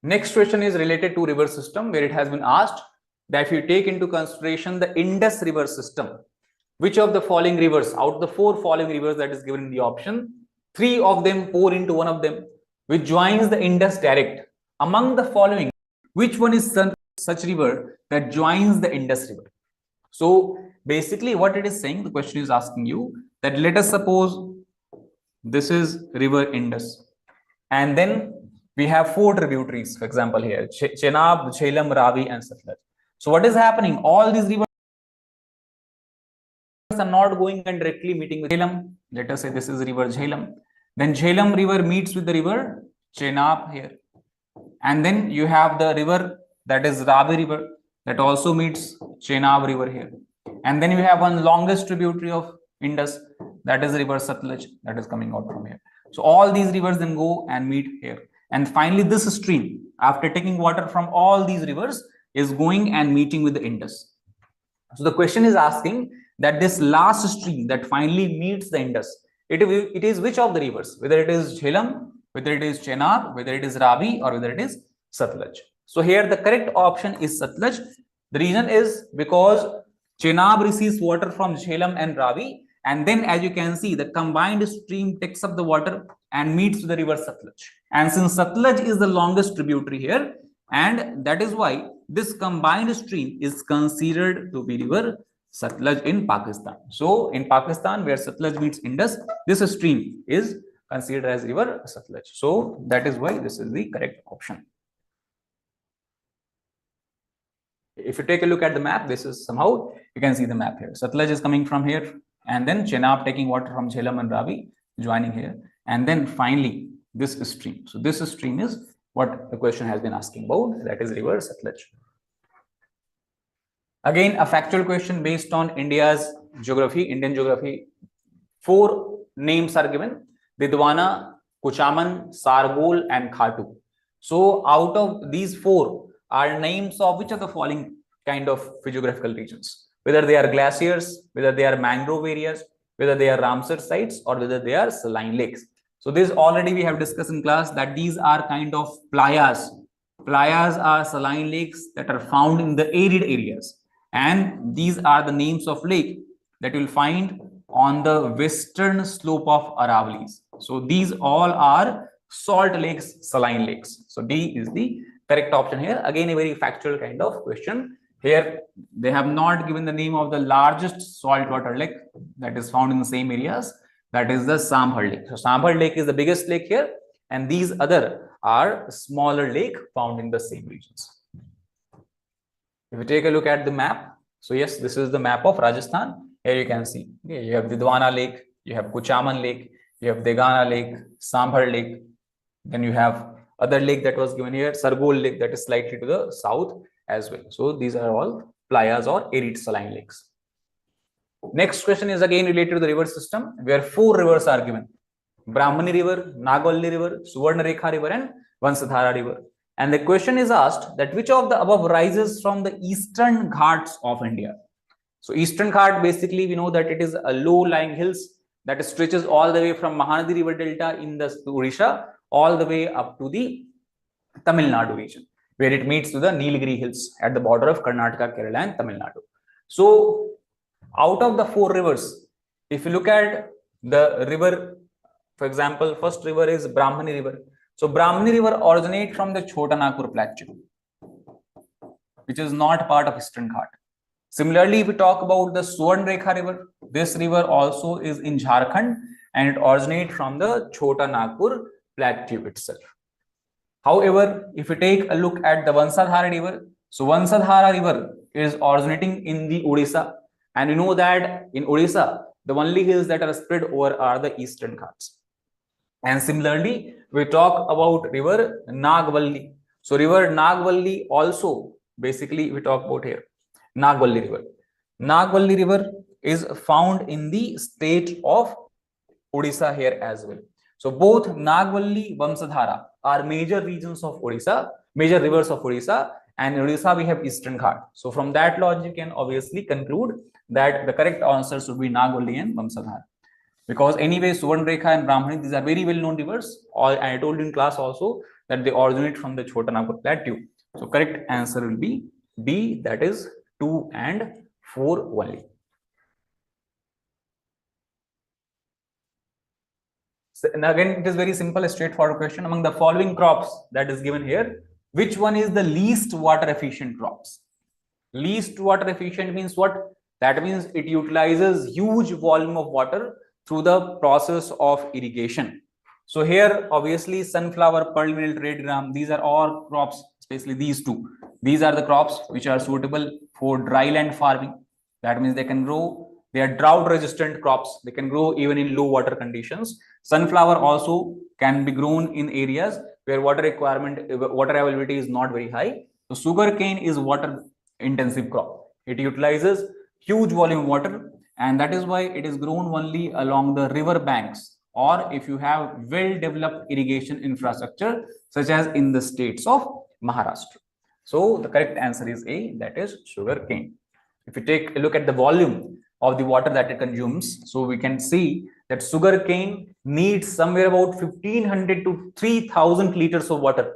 Next question is related to river system, where it has been asked that if you take into consideration the Indus river system, which of the following rivers, out of the 4 following rivers that is given in the option, 3 of them pour into one of them, which joins the Indus direct. Among the following, which one is such river that joins the Indus river? So basically what it is saying, the question is asking you that let us suppose this is river Indus, and then we have 4 tributaries, for example here, Chenab, Jhelum, Ravi and Satluj. So what is happening? All these rivers are not going and directly meeting with Jhelum. Let us say this is river Jhelum. Then Jhelum river meets with the river Chenab here. And then you have the river that is Ravi river that also meets Chenab river here. And then you have one longest tributary of Indus, that is river Satluj, that is coming out from here. So all these rivers then go and meet here. And finally this stream, after taking water from all these rivers, is going and meeting with the Indus. So the question is asking that this last stream that finally meets the Indus, it is which of the rivers, whether it is Jhelum, whether it is Chenab, whether it is Ravi, or whether it is Satluj. So here the correct option is Satluj. The reason is because Chenab receives water from Jhelum and Ravi, and then as you can see, the combined stream takes up the water and meets with the river Satluj. And since Satluj is the longest tributary here, and that is why this combined stream is considered to be river Satluj in Pakistan. So in Pakistan, where Satluj meets Indus, this stream is considered as river Satluj. So that is why this is the correct option. If you take a look at the map, this is somehow, you can see the map here. Satluj is coming from here, and then Chenab taking water from Jhelum and Ravi, joining here, and then finally this stream. So this stream is what the question has been asking about, that is river Satluj. Again, a factual question based on India's geography, Indian geography. 4 names are given: Didwana, Kuchaman, Sargol, and Khatu. So out of these 4 are names of which of the following kind of physiographical regions? Whether they are glaciers, whether they are mangrove areas, whether they are Ramsar sites, or whether they are saline lakes. So this already we have discussed in class that these are kind of playas. Playas are saline lakes that are found in the arid areas. And these are the names of lake that you will find on the western slope of Aravallis. So these all are salt lakes, saline lakes. So D is the correct option here. Again, a very factual kind of question. Here, they have not given the name of the largest saltwater lake that is found in the same areas. That is the Sambhar Lake. So Sambhar Lake is the biggest lake here, and these other are smaller lake found in the same regions. If you take a look at the map, so yes, this is the map of Rajasthan. Here you can see, okay, you have Didwana Lake, you have Kuchaman Lake, you have Degana Lake, Sambhar Lake, then you have other lake that was given here, Sargol Lake, that is slightly to the south as well. So these are all playas or arid saline lakes. Next question is again related to the river system, where 4 rivers are given: Brahmani River, Nagvalli River, Suvarnarekha River, and Vansadhara River. And the question is asked that which of the above rises from the eastern ghats of India? So Eastern Ghat, basically we know that it is a low-lying hills that stretches all the way from Mahanadi River Delta in the Odisha all the way up to the Tamil Nadu region, where it meets to the Nilgiri Hills at the border of Karnataka, Kerala, and Tamil Nadu. So out of the 4 rivers, if you look at the river, for example, first river is Brahmani River. So Brahmani River originates from the Chota Nagpur Plateau, which is not part of Eastern Ghat. Similarly, if we talk about the Suvarnarekha River, this river also is in Jharkhand and it originates from the Chota Nagpur Plateau itself. However, if we take a look at the Vansadhara River, so Vansadhara River is originating in the Odisha, and you know that in Odisha, the only hills that are spread over are the Eastern Ghats. And similarly, we talk about river Nagvalli. So river Nagvalli also, basically we talk about here, Nagvalli River. Nagvalli River is found in the state of Odisha here as well. So both Nagvalli, Vansadhara are major regions of Odisha, major rivers of Odisha, and in Odisha we have Eastern Ghat. So from that logic, you can obviously conclude that the correct answer should be Nagvalli and Vansadhara. Because anyway, Suvarnarekha and Brahmani, these are very well known rivers. And I told you in class also that they originate from the Chota Nagpur Plateau. So correct answer will be D, that is 2 and 4 only. So, and again, it is very simple, straightforward question. Among the following crops that is given here, which one is the least water efficient crops? Least water efficient means what? That means it utilizes huge volume of water through the process of irrigation. So here, obviously, sunflower, pearl millet, red gram, these are all crops, especially these two. These are the crops which are suitable for dry land farming. That means they can grow, they are drought resistant crops. They can grow even in low water conditions. Sunflower also can be grown in areas where water availability is not very high. So sugarcane is water intensive crop. It utilizes huge volume of water, and that is why it is grown only along the river banks, or if you have well developed irrigation infrastructure such as in the states of Maharashtra. So the correct answer is A, that is sugarcane. If you take a look at the volume of the water that it consumes, so we can see that sugarcane needs somewhere about 1500 to 3000 liters of water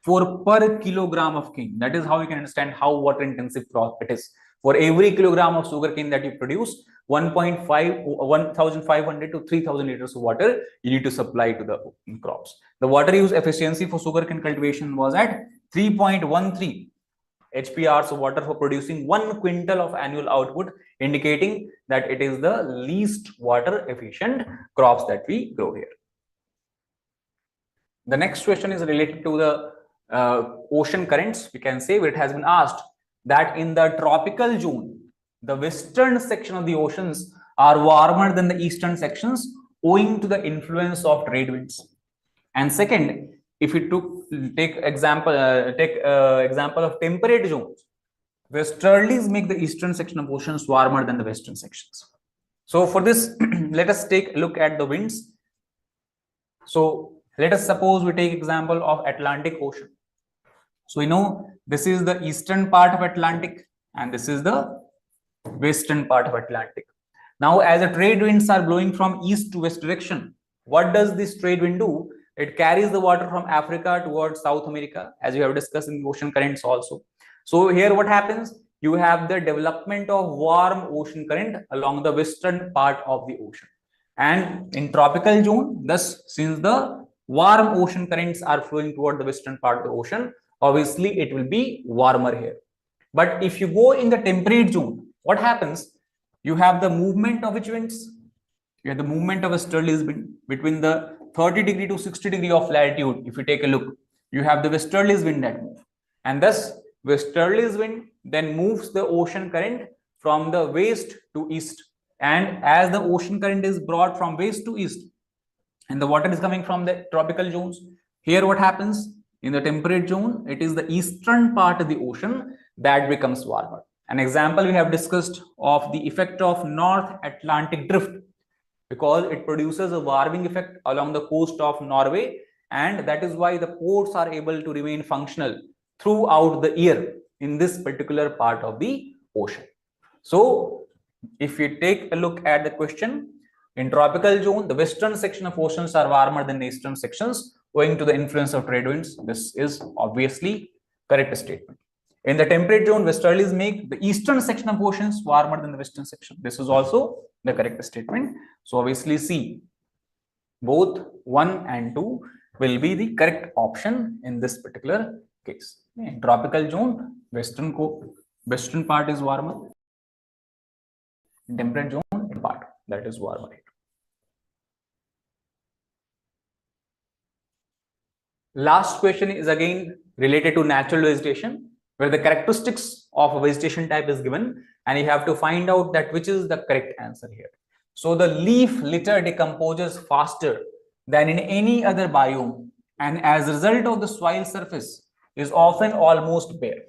for per kilogram of cane. That is how you can understand how water intensive crop it is. For every kilogram of sugarcane that you produce, 1500 to 3000 liters of water you need to supply to the crops. The water use efficiency for sugarcane cultivation was at 3.13 HPRs of water for producing 1 quintal of annual output, indicating that it is the least water efficient crops that we grow here. The next question is related to the ocean currents. We can say it has been asked that in the tropical zone, the western section of the oceans are warmer than the eastern sections owing to the influence of trade winds. And second, if we take example of temperate zones, westerlies make the eastern section of oceans warmer than the western sections. So for this, let us take a look at the winds. So let us suppose we take example of Atlantic Ocean. So we know this is the eastern part of Atlantic and this is the western part of Atlantic. Now, as the trade winds are blowing from east to west direction, what does this trade wind do? It carries the water from Africa towards South America, as we have discussed in the ocean currents also. So here what happens? You have the development of warm ocean current along the western part of the ocean. And in tropical zone, thus since the warm ocean currents are flowing toward the western part of the ocean, obviously it will be warmer here. But if you go in the temperate zone, what happens? You have the movement of which winds? You have the movement of a westerlies wind between the 30 degree to 60 degree of latitude. If you take a look, you have the westerlies wind that move, and thus westerlies wind then moves the ocean current from the west to east. And as the ocean current is brought from west to east and the water is coming from the tropical zones, here what happens? In the temperate zone, it is the eastern part of the ocean that becomes warmer. An example we have discussed of the effect of North Atlantic drift, because it produces a warming effect along the coast of Norway, and that is why the ports are able to remain functional throughout the year in this particular part of the ocean. So if you take a look at the question, in tropical zone, the western section of oceans are warmer than the eastern sections owing to the influence of trade winds. This is obviously correct statement. In the temperate zone, westerlies make the eastern section of oceans warmer than the western section. This is also the correct statement. So obviously C, both 1 and 2 will be the correct option in this particular case. In tropical zone, western part is warmer. In temperate zone, part that is warmer. Last question is again related to natural vegetation, where the characteristics of a vegetation type is given, and you have to find out that which is the correct answer here. So the leaf litter decomposes faster than in any other biome, and as a result of the soil surface is often almost bare.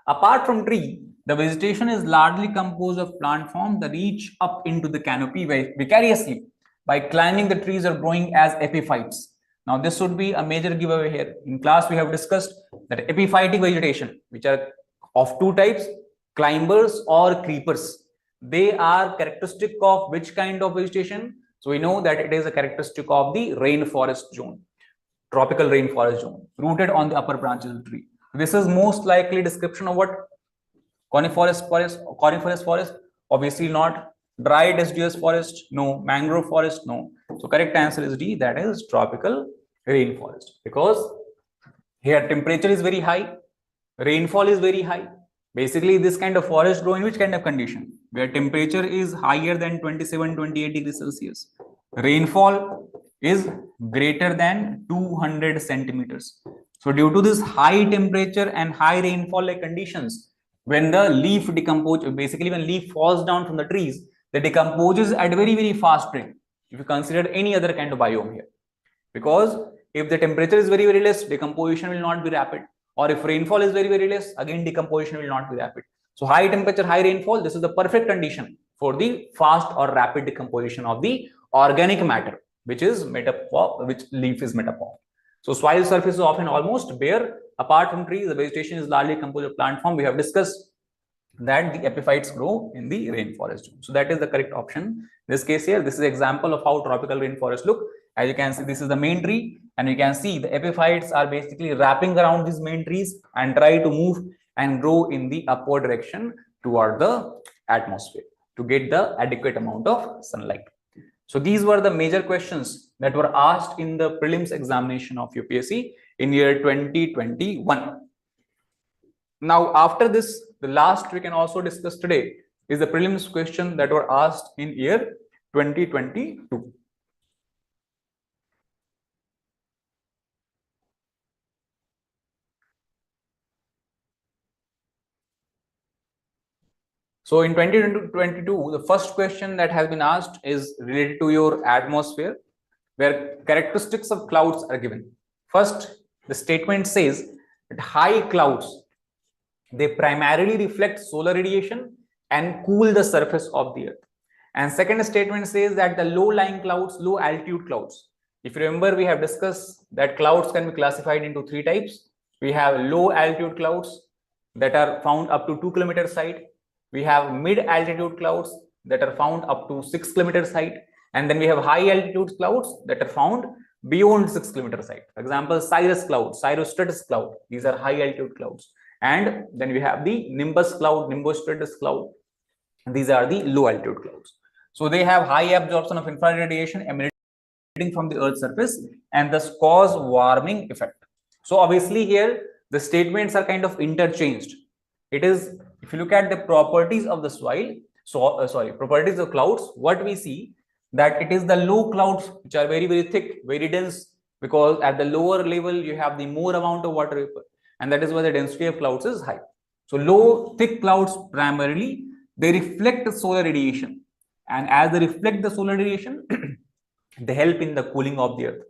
Apart from tree, the vegetation is largely composed of plant forms that reach up into the canopy vicariously by climbing the trees or growing as epiphytes. Now, this would be a major giveaway here. In class, we have discussed that epiphytic vegetation, which are of two types, climbers or creepers. They are characteristic of which kind of vegetation? So we know that it is a characteristic of the rainforest zone, tropical rainforest zone, rooted on the upper branches of the tree. This is most likely description of what? Coniferous forest, obviously not. Dry deciduous forest, no. Mangrove forest, no. So correct answer is D, that is tropical rainforest, because here temperature is very high, rainfall is very high, Basically, this kind of forest grow in which kind of condition? Where temperature is higher than 27-28 degrees Celsius. Rainfall is greater than 200 centimeters. So due to this high temperature and high rainfall like conditions, when the leaf decomposes, basically when leaf falls down from the trees, they decomposes at very, very fast rate. If you consider any other kind of biome here, because if the temperature is very, very less, decomposition will not be rapid. Or if rainfall is very, very less, again decomposition will not be rapid. So high temperature, high rainfall, this is the perfect condition for the fast or rapid decomposition of the organic matter, which is made up of, which leaf is made up of. So soil surface is often almost bare. Apart from trees, the vegetation is largely composed of plant form. We have discussed that the epiphytes grow in the rainforest zone. So that is the correct option. In this case here, this is an example of how tropical rainforests look. As you can see, this is the main tree, and you can see the epiphytes are basically wrapping around these main trees and try to move and grow in the upward direction toward the atmosphere to get the adequate amount of sunlight. So these were the major questions that were asked in the prelims examination of UPSC in year 2021. Now, after this, the last we can also discuss today is the prelims question that were asked in year 2022. So in 2022, the first question that has been asked is related to your atmosphere, where characteristics of clouds are given. First, the statement says that high clouds, they primarily reflect solar radiation and cool the surface of the earth. And second statement says that the low-lying clouds, low altitude clouds. If you remember, we have discussed that clouds can be classified into three types. We have low altitude clouds that are found up to 2 kilometers height. We have mid altitude clouds that are found up to 6 kilometers height. And then we have high altitude clouds that are found beyond 6 kilometers height. For example, cirrus cloud, cirrostratus cloud. These are high altitude clouds. And then we have the nimbus cloud, nimbostratus cloud. And these are the low altitude clouds. So they have high absorption of infrared radiation emanating from the Earth's surface and thus cause warming effect. So obviously here the statements are kind of interchanged. It is, if you look at the properties of the soil, properties of clouds, what we see that it is the low clouds which are very, very thick, very dense, because at the lower level you have the more amount of water vapor, and that is why the density of clouds is high. So low, thick clouds primarily, they reflect the solar radiation, and as they reflect the solar radiation, they help in the cooling of the earth.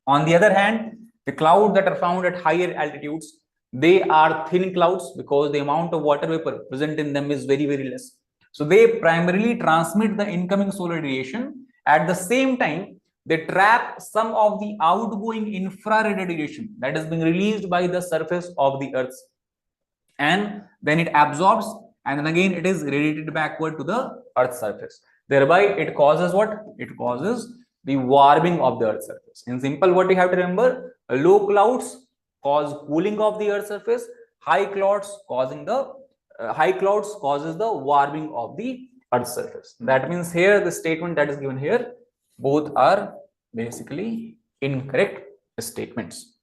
On the other hand, the clouds that are found at higher altitudes, they are thin clouds because the amount of water vapor present in them is very, very less. So they primarily transmit the incoming solar radiation. At the same time, they trap some of the outgoing infrared radiation that is being released by the surface of the earth, and then it absorbs, and then again it is radiated backward to the earth's surface. Thereby it causes what? It causes the warming of the earth's surface. In simple, what you have to remember, low clouds cause cooling of the earth's surface, high clouds causes the warming of the earth's surface. That means here the statement that is given here, both are basically incorrect statements.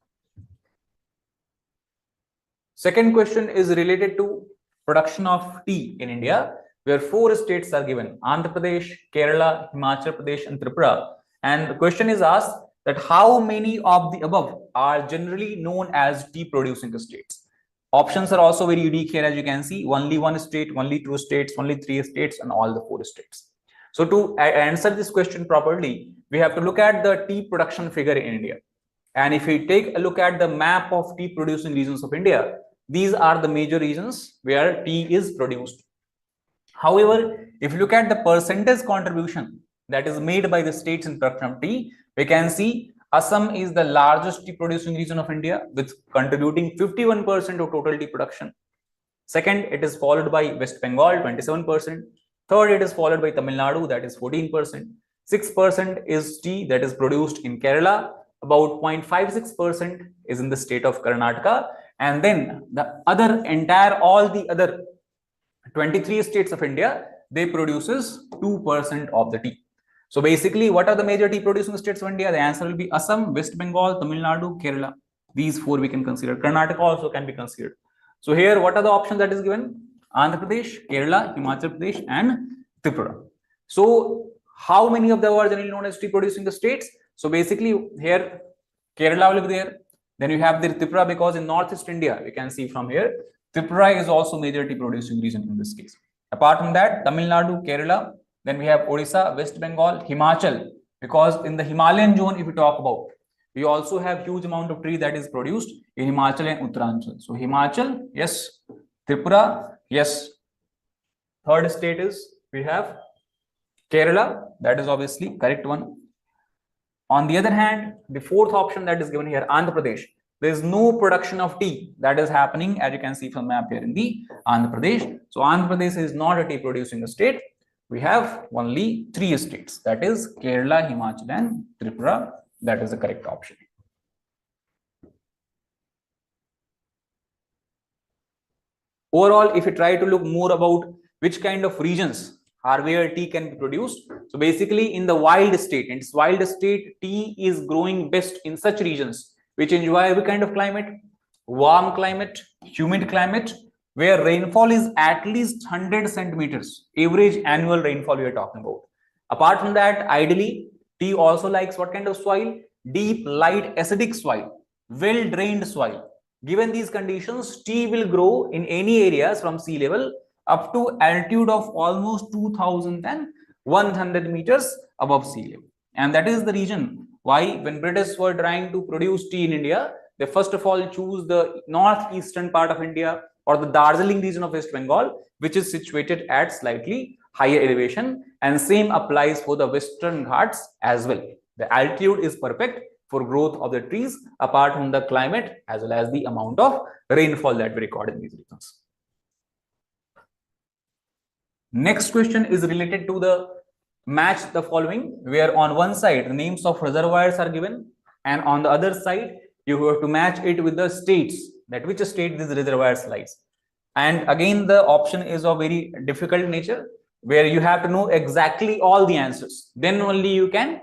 Second question is related to production of tea in India, where 4 states are given: Andhra Pradesh, Kerala, Himachal Pradesh, and Tripura. And the question is asked that how many of the above are generally known as tea producing states. Options are also very unique here, as you can see: only 1 state, only 2 states, only 3 states, and all the 4 states. So to answer this question properly, we have to look at the tea production figure in India. And if we take a look at the map of tea producing regions of India, these are the major regions where tea is produced. However, if you look at the percentage contribution that is made by the states in production of tea, we can see Assam is the largest tea producing region of India, with contributing 51% of total tea production. Second, it is followed by West Bengal, 27%. Third, it is followed by Tamil Nadu, that is 14%. 6% is tea that is produced in Kerala. About 0.56% is in the state of Karnataka. And then the other all the other 23 states of India, they produces 2% of the tea. So basically, what are the major tea producing states of India? The answer will be Assam, West Bengal, Tamil Nadu, Kerala. These 4 we can consider. Karnataka also can be considered. So here, what are the options that is given? Andhra Pradesh, Kerala, Himachal Pradesh, and Tripura. So how many of them are generally known as tea producing the states? So basically here, Kerala will be there. Then you have the Tripura, because in Northeast India, you can see from here, Tripura is also major tea producing region in this case. Apart from that, Tamil Nadu, Kerala, then we have Odisha, West Bengal, Himachal, because in the Himalayan zone, if we talk about, we also have huge amount of tree that is produced in Himachal and Uttaranchal. So Himachal, yes. Tripura, yes. Third state is, we have Kerala, that is obviously correct one. On the other hand, the fourth option that is given here, Andhra Pradesh, there is no production of tea that is happening, as you can see from map here in the Andhra Pradesh. So Andhra Pradesh is not a tea producing state. We have only 3 states, that is Kerala, Himachal, and Tripura. That is the correct option. Overall, if you try to look more about which kind of regions are where tea can be produced, so basically in the wild state, in its wild state, tea is growing best in such regions which enjoy every kind of climate, warm climate, humid climate, where rainfall is at least 100 centimeters, average annual rainfall we are talking about. Apart from that, ideally, tea also likes what kind of soil? Deep, light, acidic soil, well drained soil. Given these conditions, tea will grow in any areas from sea level up to altitude of almost 2100 meters above sea level. And that is the reason why when British were trying to produce tea in India, they first of all choose the northeastern part of India or the Darjeeling region of West Bengal, which is situated at slightly higher elevation, and same applies for the Western Ghats as well. The altitude is perfect for growth of the trees, apart from the climate as well as the amount of rainfall that we record in these regions. Next question is related to the match the following, where on one side the names of reservoirs are given, and on the other side you have to match it with the states, that which state this reservoirs lies. And again, the option is of very difficult nature, where you have to know exactly all the answers, then only you can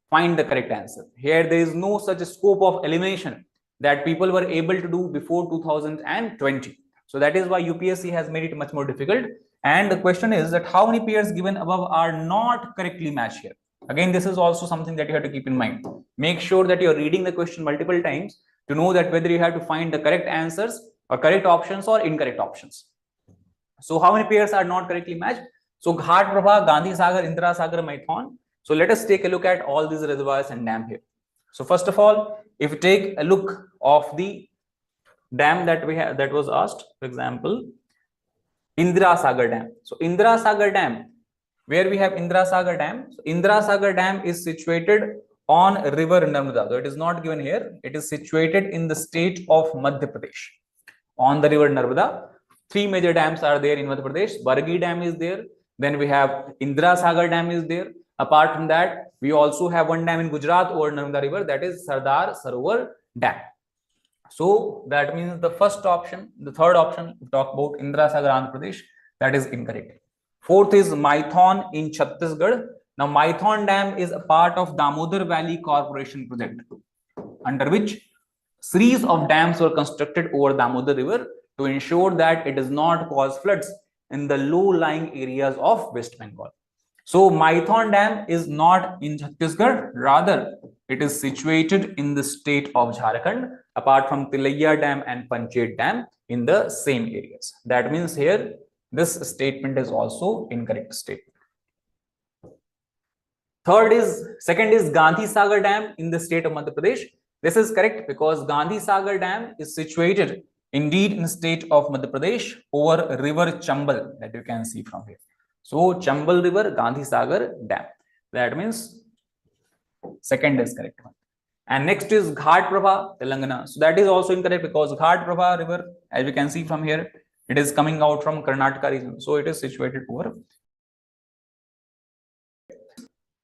find the correct answer. Here there is no such scope of elimination that people were able to do before 2020. So that is why UPSC has made it much more difficult. And the question is that how many pairs given above are not correctly matched here. Again, this is also something that you have to keep in mind. Make sure that you're reading the question multiple times to know that whether you have to find the correct answers or correct options or incorrect options. So how many pairs are not correctly matched? So Ghat Prabha, Gandhi Sagar, Indira Sagar, Marathon. So let us take a look at all these reservoirs and dam here. So first of all, if you take a look of the dam that we have, that was asked, for example, Indira Sagar Dam. So Indira Sagar Dam, where we have Indira Sagar Dam. So Indira Sagar Dam is situated on river Narmada. So it is not given here. It is situated in the state of Madhya Pradesh on the river Narmada. 3 major dams are there in Madhya Pradesh. Bargi Dam is there. Then we have Indira Sagar Dam is there. Apart from that, we also have one dam in Gujarat over Narmada River, that is Sardar Sarovar Dam. So that means the first option, the third option, we talk about Indira Sagar, Andhra Pradesh, that is incorrect. Fourth is Marathon in Chhattisgarh. Now, Marathon Dam is a part of Damodar Valley Corporation project, under which series of dams were constructed over Damodar River to ensure that it does not cause floods in the low-lying areas of West Bengal. So Marathon Dam is not in Chhattisgarh, rather it is situated in the state of Jharkhand, apart from Tilaiya Dam and Panchet Dam in the same areas. That means here this statement is also incorrect statement. Second is Gandhi Sagar Dam in the state of Madhya Pradesh. This is correct because Gandhi Sagar Dam is situated indeed in the state of Madhya Pradesh over river Chambal, that you can see from here. So Chambal River, Gandhi Sagar Dam. That means second is correct one. And next is Ghat Prabha, Telangana. So that is also incorrect because Ghat Prabha River, as we can see from here, it is coming out from Karnataka region. So it is situated over.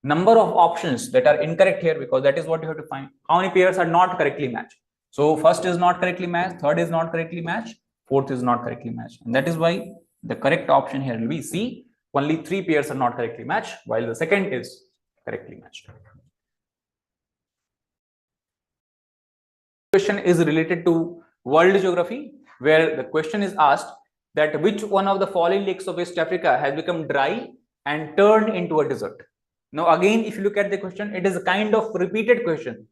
Number of options that are incorrect here, because that is what you have to find. How many pairs are not correctly matched? So first is not correctly matched, third is not correctly matched, fourth is not correctly matched. And that is why the correct option here will be C. Only 3 pairs are not correctly matched, while the second is correctly matched. Question is related to world geography, where the question is asked that which one of the following lakes of West Africa has become dry and turned into a desert. Now again, if you look at the question, it is a kind of repeated question.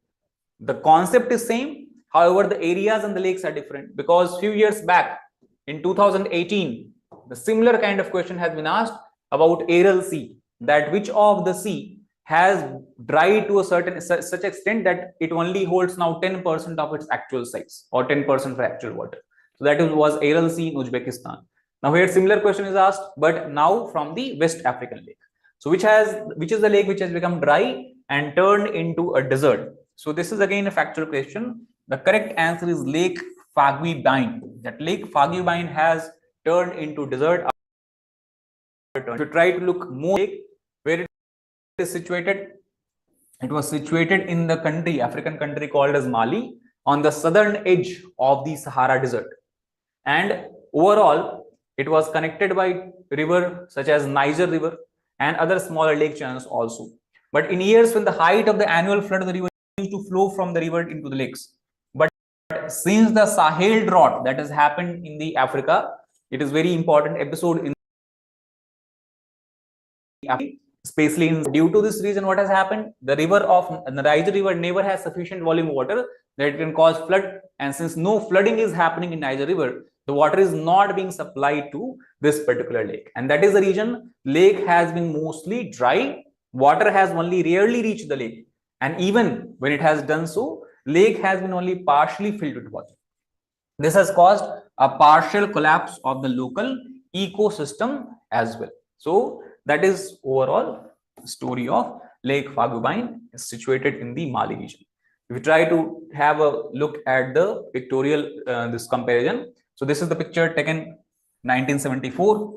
The concept is same, however the areas and the lakes are different, because few years back in 2018 the similar kind of question has been asked about Aral Sea, that which of the sea has dried to a certain such extent that it only holds now 10% of its actual size or 10% of actual water. So that was Aral Sea in Uzbekistan. Now here similar question is asked, but now from the West African lake. So which is the lake which has become dry and turned into a desert? So this is again a factual question. The correct answer is Lake Faguibine. That Lake Faguibine has turned into desert. If you try to look more where it is situated, it was situated in the country, African country called as Mali, on the southern edge of the Sahara Desert. And overall, it was connected by river such as Niger River and other smaller lake channels also. But in years when the height of the annual flood of the river used to flow from the river into the lakes. But since the Sahel drought that has happened in the Africa, it is very important episode in especially due to this reason. What has happened, the Niger River never has sufficient volume of water that it can cause flood, and since no flooding is happening in Niger River, the water is not being supplied to this particular lake, and that is the reason lake has been mostly dry. Water has only rarely reached the lake, and even when it has done so, lake has been only partially filled with water. This has caused a partial collapse of the local ecosystem as well. So that is overall story of Lake Faguibine, is situated in the Mali region. If we try to have a look at the pictorial this comparison, so this is the picture taken 1974,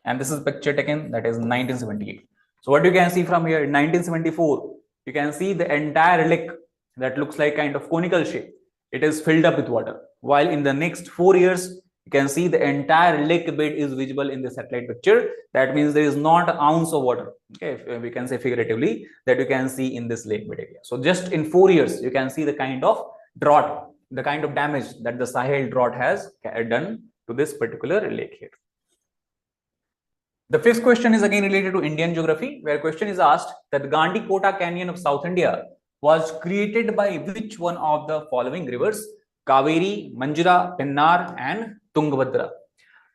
and this is the picture taken that is 1978. So what you can see from here in 1974, you can see the entire lake that looks like kind of conical shape. It is filled up with water, while in the next 4 years you can see the entire lake bed is visible in the satellite picture. That means there is not an ounce of water, okay, we can say figuratively, that you can see in this lake bed area. So just in 4 years you can see the kind of drought, the kind of damage that the Sahel drought has done to this particular lake here. The fifth question is again related to Indian geography, where question is asked that the Gandikota Canyon of South India was created by which one of the following rivers? Kaveri, Manjira, Pennar and Tungabhadra.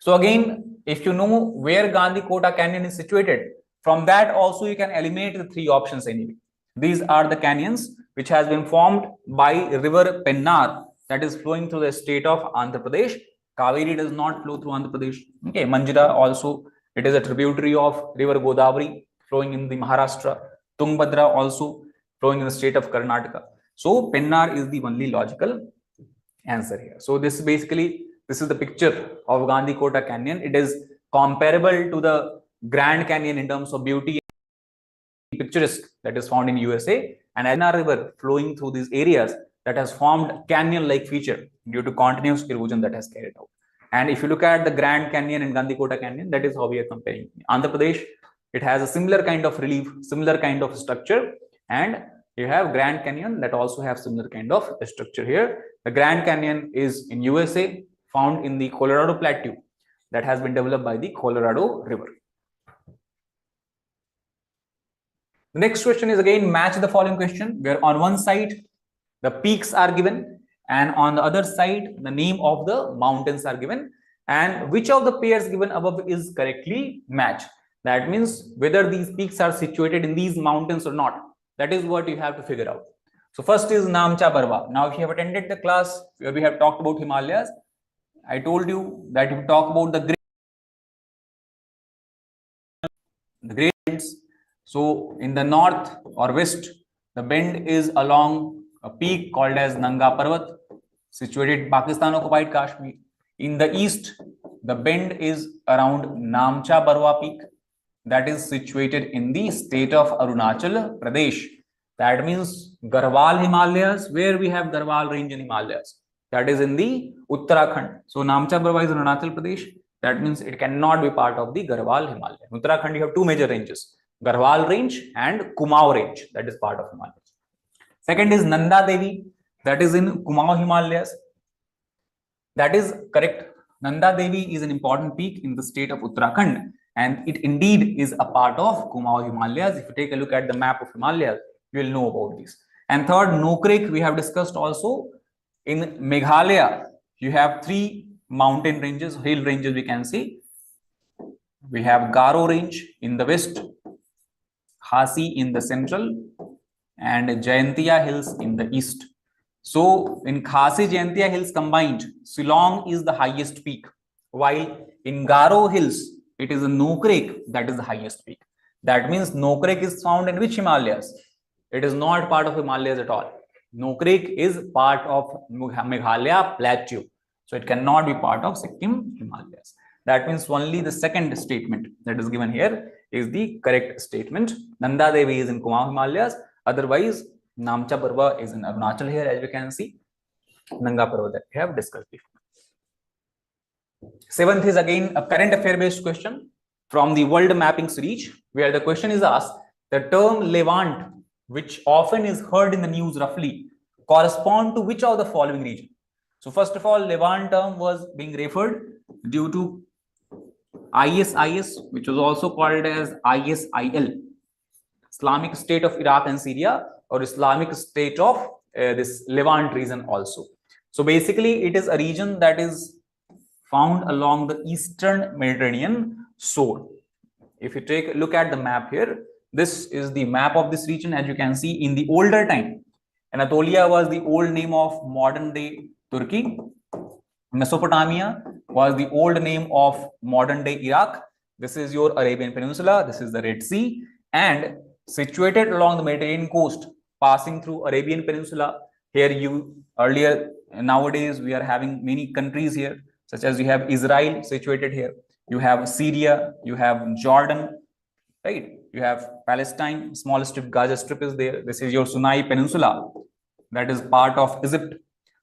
So again, if you know where Gandikota Canyon is situated, from that also you can eliminate the 3 options anyway. These are the canyons which has been formed by river Pennar that is flowing through the state of Andhra Pradesh. Kaveri does not flow through Andhra Pradesh. Okay, Manjira also, it is a tributary of river Godavari flowing in the Maharashtra. Tungabhadra also flowing in the state of Karnataka. So Pennar is the only logical answer here. So this is basically, this is the picture of Gandikota Canyon. It is comparable to the Grand Canyon in terms of beauty and picturesque that is found in USA, and Pennar river flowing through these areas that has formed canyon-like feature due to continuous erosion that has carried out. And if you look at the Grand Canyon and Gandikota Canyon, that is how we are comparing. Andhra Pradesh, it has a similar kind of relief, similar kind of structure, and you have Grand Canyon that also have similar kind of structure here. The Grand Canyon is in USA, found in the Colorado Plateau that has been developed by the Colorado River. The next question is again match the following question, where on one side the peaks are given and on the other side the name of the mountains are given, and which of the pairs given above is correctly matched. That means whether these peaks are situated in these mountains or not. That is what you have to figure out. So first is Namcha Barwa. Now if you have attended the class where we have talked about Himalayas, I told you that if you talk about the grades, so in the north or west, the bend is along a peak called as Nanga Parvat, situated in Pakistan occupied Kashmir. In the east, the bend is around Namcha Barwa peak, that is situated in the state of Arunachal Pradesh. That means Garhwal Himalayas, where we have Garhwal range in Himalayas, that is in the Uttarakhand. So Namcha Barwa is in Arunachal Pradesh. That means it cannot be part of the Garhwal Himalaya. In Uttarakhand, you have 2 major ranges, Garhwal range and Kumaon range, that is part of Himalayas. Second is Nanda Devi, that is in Kumaon Himalayas. That is correct. Nanda Devi is an important peak in the state of Uttarakhand, and it indeed is a part of Kumaon Himalayas. If you take a look at the map of Himalayas, you will know about this. And third, Nokrek, we have discussed also. In Meghalaya, you have three mountain ranges, hill ranges, we can see. We have Garo range in the west, Khasi in the central, and Jayantia hills in the east. So in Khasi Jayantia hills combined, Shillong is the highest peak, while in Garo hills, it is a Nokrek that is the highest peak. That means Nokrek is found in which Himalayas? It is not part of Himalayas at all. Nokrek is part of Meghalaya plateau. So it cannot be part of Sikkim Himalayas. That means only the second statement that is given here is the correct statement. Nanda Devi is in Kumaon Himalayas. Otherwise, Namcha Parva is in Arunachal here, as you can see. Nanga Parva that we have discussed before. Seventh is again a current affair based question from the world mapping series, where the question is asked: the term Levant, which often is heard in the news roughly, correspond to which of the following region? So first of all, Levant term was being referred due to ISIS, which was also called as ISIL, Islamic State of Iraq and Syria, or Islamic State of this Levant region also. So basically, it is a region that is found along the eastern Mediterranean shore. If you take a look at the map here, this is the map of this region. As you can see, in the older time, Anatolia was the old name of modern day Turkey. Mesopotamia was the old name of modern day Iraq. This is your Arabian Peninsula. This is the Red Sea, and situated along the Mediterranean coast, passing through Arabian Peninsula. Here nowadays we are having many countries here, such as you have Israel situated here. You have Syria, you have Jordan, right? You have Palestine, small strip, Gaza Strip is there. This is your Sinai Peninsula, that is part of Egypt.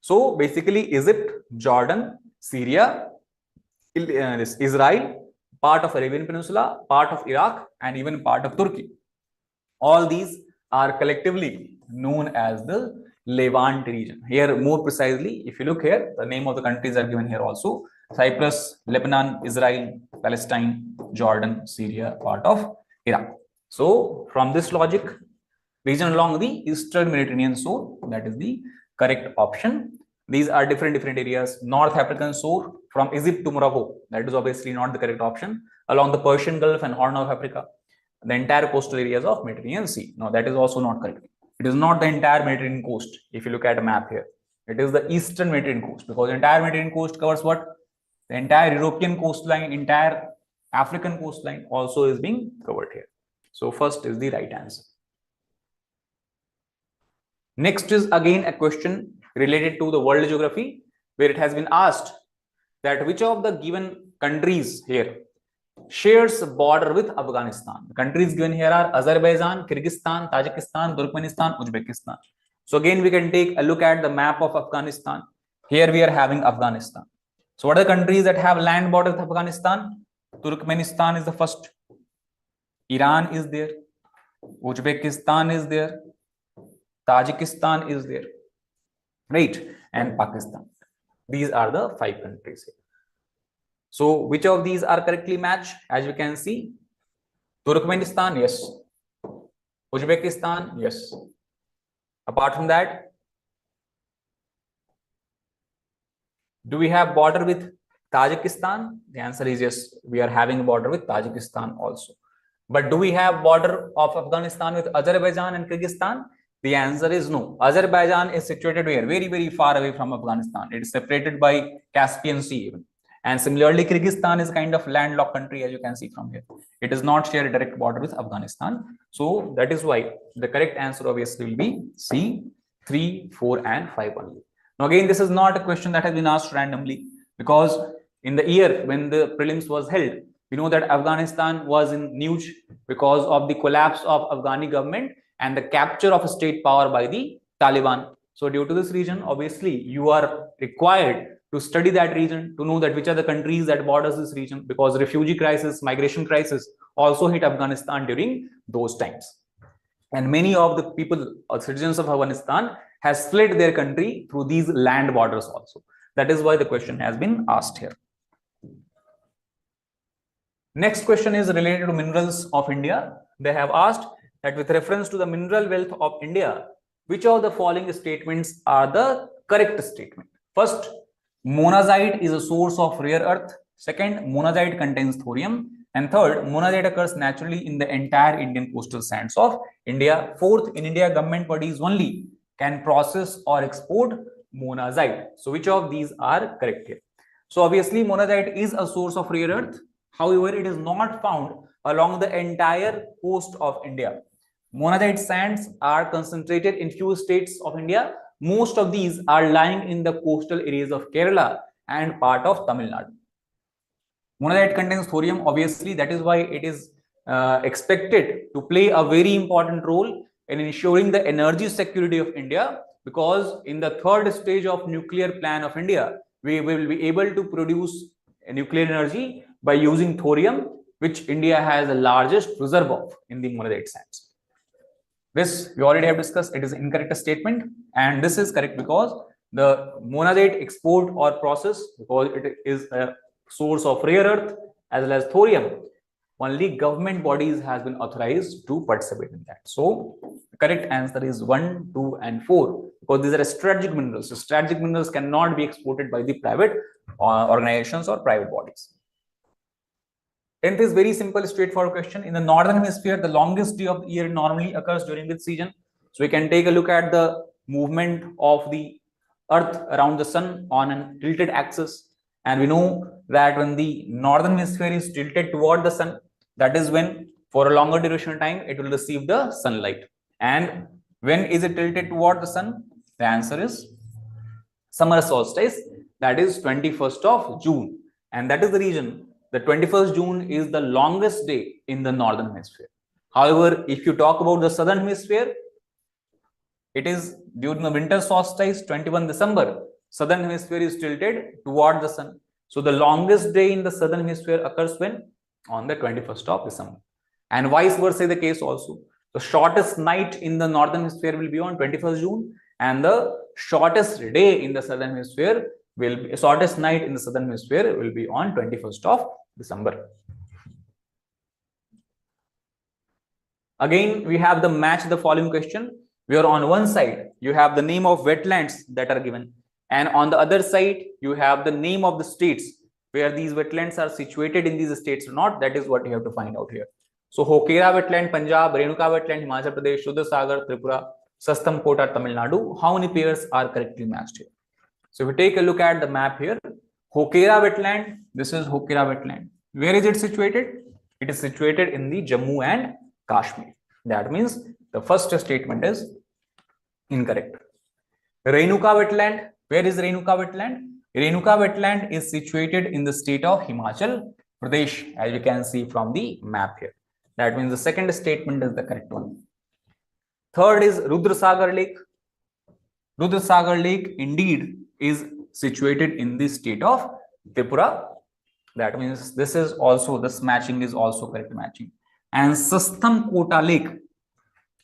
So basically, Egypt, Jordan, Syria, Israel, part of Arabian Peninsula, part of Iraq, and even part of Turkey. All these are collectively known as the Levant region. Here, more precisely, if you look here, the name of the countries are given here also: Cyprus, Lebanon, Israel, Palestine, Jordan, Syria, part of Iraq. So from this logic, region along the eastern Mediterranean shore, that is the correct option. These are different areas. North African shore from Egypt to Morocco, that is obviously not the correct option. Along the Persian Gulf and Horn of Africa, the entire coastal areas of Mediterranean Sea. No, that is also not correct. It is not the entire Mediterranean coast. If you look at a map here, it is the eastern Mediterranean coast, because the entire Mediterranean coast covers what? The entire European coastline, entire African coastline also is being covered here. So first is the right answer. Next is again a question related to the world geography, where it has been asked that which of the given countries here shares a border with Afghanistan. The countries given here are Azerbaijan, Kyrgyzstan, Tajikistan, Turkmenistan, Uzbekistan. So again, we can take a look at the map of Afghanistan. Here we are having Afghanistan. So what are the countries that have land border with Afghanistan? Turkmenistan is the first. Iran is there. Uzbekistan is there. Tajikistan is there. Right? And Pakistan. These are the 5 countries here. So which of these are correctly matched? As you can see, Turkmenistan, yes. Uzbekistan, yes. Apart from that, do we have border with Tajikistan? The answer is yes. We are having a border with Tajikistan also. But do we have border of Afghanistan with Azerbaijan and Kyrgyzstan? The answer is no. Azerbaijan is situated where? Very, very far away from Afghanistan. It is separated by Caspian Sea even. And similarly, Kyrgyzstan is kind of landlocked country, as you can see from here. It does not share a direct border with Afghanistan. So that is why the correct answer obviously will be C, 3, 4, and 5 only. Now again, this is not a question that has been asked randomly, because in the year when the prelims was held, we know that Afghanistan was in news because of the collapse of Afghani government and the capture of state power by the Taliban. So due to this reason, obviously, you are required to study that region, to know that which are the countries that borders this region, because refugee crisis, migration crisis also hit Afghanistan during those times. And many of the people or citizens of Afghanistan has fled their country through these land borders also. That is why the question has been asked here. Next question is related to minerals of India. They have asked that with reference to the mineral wealth of India, which of the following statements are the correct statement? First, monazite is a source of rare earth. Second, monazite contains thorium. And third, monazite occurs naturally in the entire Indian coastal sands of India. Fourth, in India, government bodies only can process or export monazite. So which of these are correct here? So obviously monazite is a source of rare earth. However, it is not found along the entire coast of India. Monazite sands are concentrated in few states of India. Most of these are lying in the coastal areas of Kerala and part of Tamil Nadu. Monazite contains thorium, obviously, that is why it is expected to play a very important role in ensuring the energy security of India, because in the third stage of nuclear plan of India, we will be able to produce nuclear energy by using thorium, which India has the largest reserve of in the monazite sands. This we already have discussed. It is an incorrect statement, and this is correct because the monazite export or process, because it is a source of rare earth as well as thorium, only government bodies has been authorized to participate in that. So the correct answer is 1, 2, and 4, because these are strategic minerals. So strategic minerals cannot be exported by the private organizations or private bodies. 10th is very simple, straightforward question. In the northern hemisphere, the longest day of the year normally occurs during which season? So we can take a look at the movement of the earth around the sun on a tilted axis. And we know that when the northern hemisphere is tilted toward the sun, that is when for a longer duration of time, it will receive the sunlight. And when is it tilted toward the sun? The answer is summer solstice, that is 21st of June. And that is the reason the 21st June is the longest day in the northern hemisphere. However, if you talk about the southern hemisphere, it is during the winter solstice, 21 December, southern hemisphere is tilted toward the sun. So the longest day in the southern hemisphere occurs when? On the 21st of December. And vice versa the case also. The shortest night in the northern hemisphere will be on 21st June, and the shortest day in the southern hemisphere will be, shortest night in the southern hemisphere will be on 21st of December. Again, we have the match the following question, where on one side you have the name of wetlands that are given, and on the other side you have the name of the states where these wetlands are situated in these states or not. That is what you have to find out here. So Hokera wetland Punjab, Renuka wetland Himachal Pradesh, Shuddha Sagar Tripura, Sastam Kota Tamil Nadu. How many pairs are correctly matched here? So if we take a look at the map here, Hokera wetland, this is Hokera wetland. Where is it situated? It is situated in the Jammu and Kashmir. That means the first statement is incorrect. Renuka wetland, where is Renuka wetland? Renuka wetland is situated in the state of Himachal Pradesh, as you can see from the map here. That means the second statement is the correct one. Third is Rudrasagar Lake. Rudrasagar Lake indeed is situated in the state of Tripura. That means this is also, this matching is also correct matching. And Sastam Kota Lake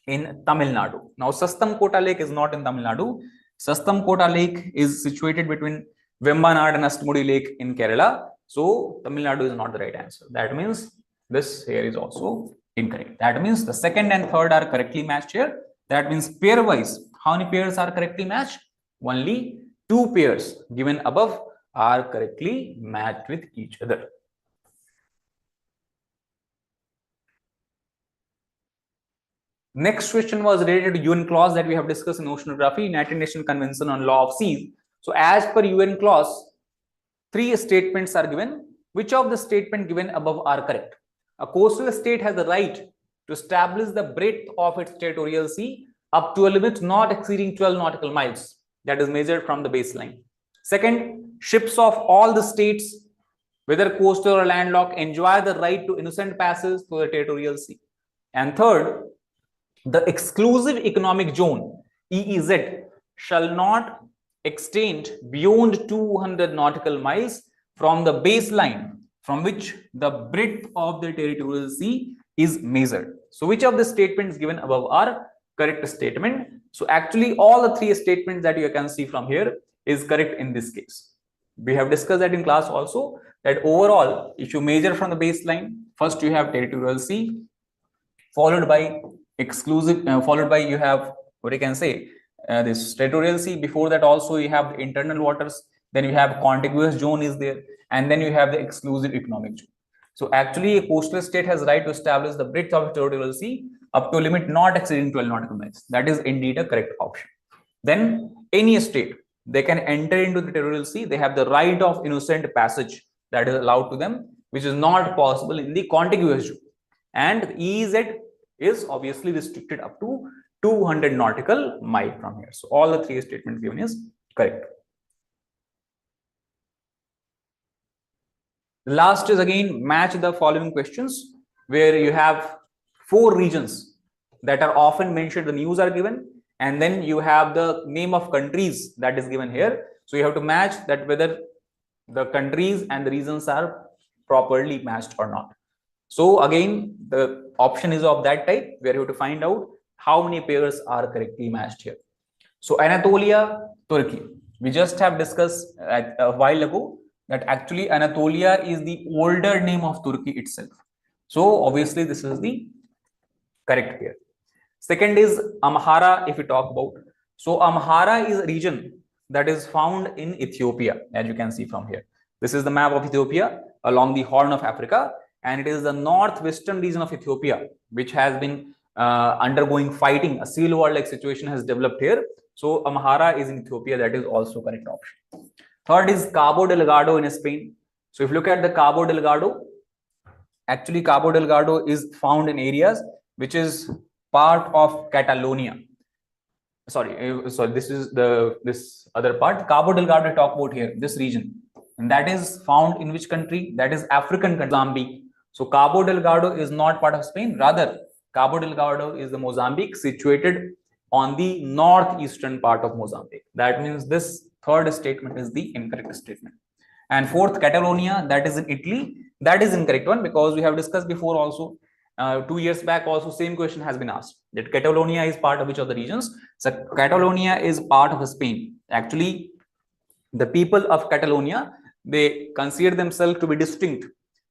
in Tamil Nadu. Now Sastam Kota Lake is not in Tamil Nadu. Sastam Kota Lake is situated between Vembanad and Astmudi Lake in Kerala. So Tamil Nadu is not the right answer. That means this here is also incorrect. That means the second and third are correctly matched here. That means pair wise, how many pairs are correctly matched? Only 2 pairs given above are correctly matched with each other. Next question was related to UN clause that we have discussed in Oceanography, United Nations Convention on Law of Seas. So as per UN clause, 3 statements are given. Which of the statement given above are correct? A coastal state has the right to establish the breadth of its territorial sea up to a limit not exceeding 12 nautical miles, that is measured from the baseline. Second, ships of all the states, whether coastal or landlocked, enjoy the right to innocent passage through the territorial sea. And third, the exclusive economic zone, EEZ, shall not extend beyond 200 nautical miles from the baseline from which the breadth of the territorial sea is measured. So which of the statements given above are correct statement? So actually all the 3 statements that you can see from here is correct in this case. We have discussed that in class also, that overall, if you measure from the baseline, first you have territorial sea, followed by exclusive, followed by you have what you can say, this territorial sea. Before that also you have the internal waters, then you have contiguous zone is there, and then you have the exclusive economic zone. So actually a coastal state has right to establish the breadth of territorial sea up to a limit not exceeding 12 nautical miles. That is indeed a correct option. Then any state, they can enter into the territorial sea. They have the right of innocent passage that is allowed to them, which is not possible in the contiguous zone. And EEZ is obviously restricted up to 200 nautical mile from here. So all the three statements given is correct. Last is again match the following questions, where you have 4 regions that are often mentioned, the news are given, and then you have the name of countries that is given here. So you have to match that whether the countries and the regions are properly matched or not. So again, the option is of that type where you have to find out how many pairs are correctly matched here. So Anatolia, Turkey. We just have discussed a while ago that actually Anatolia is the older name of Turkey itself. So obviously this is the correct pair. Second is Amhara, if we talk about. So Amhara is a region that is found in Ethiopia, as you can see from here. This is the map of Ethiopia along the Horn of Africa, and it is the northwestern region of Ethiopia which has been undergoing fighting. A civil war like situation has developed here. So Amhara is in Ethiopia. That is also correct option. Third is Cabo Delgado in Spain. So if you look at the Cabo Delgado, actually Cabo Delgado is found in areas which is part of Catalonia. Sorry, this is this other part. Cabo Delgado we talk about here, this region, and that is found in which country? That is African country, Mozambique. So Cabo Delgado is not part of Spain. Rather, Cabo Delgado is the Mozambique situated on the northeastern part of Mozambique. That means this third statement is the incorrect statement. And fourth, Catalonia, that is in Italy. That is incorrect one, because we have discussed before also. 2 years back also same question has been asked, that Catalonia is part of which of the regions. So Catalonia is part of Spain. Actually, the people of Catalonia, they consider themselves to be distinct,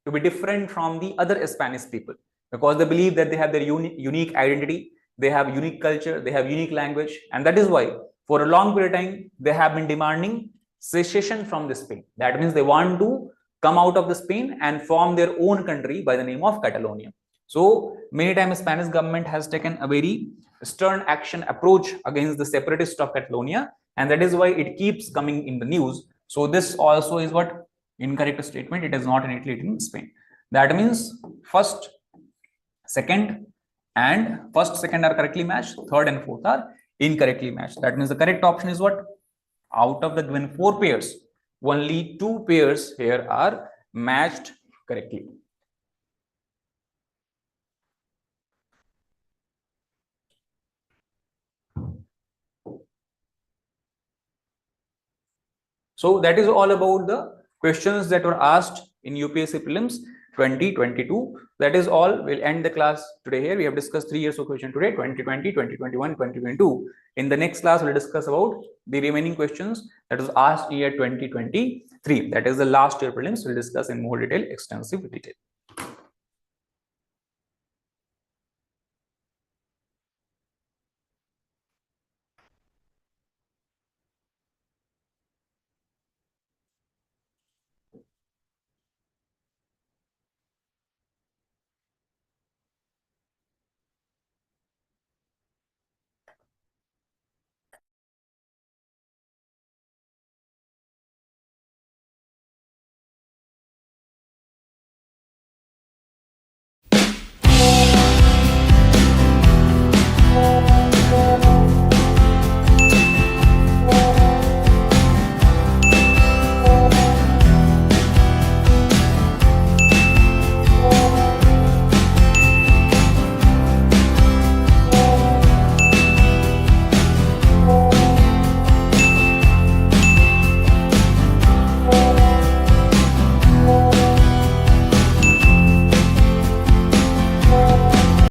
to be different from the other Spanish people, because they believe that they have their unique identity, they have unique culture, they have unique language, and that is why for a long period of time they have been demanding secession from the Spain. That means they want to come out of the Spain and form their own country by the name of Catalonia. So many times Spanish government has taken a very stern action approach against the separatists of Catalonia, and that is why it keeps coming in the news. So this also is what incorrect statement. It is not in Italy, it is in Spain. That means first, second are correctly matched, third and fourth are incorrectly matched. That means the correct option is what? Out of the given 4 pairs, only 2 pairs here are matched correctly. So that is all about the questions that were asked in UPSC Prelims 2022. That is all. We'll end the class today here. We have discussed 3 years of question today, 2020, 2021, 2022. In the next class, we'll discuss about the remaining questions that was asked year 2023. That is the last year prelims. We'll discuss in more detail, extensive detail.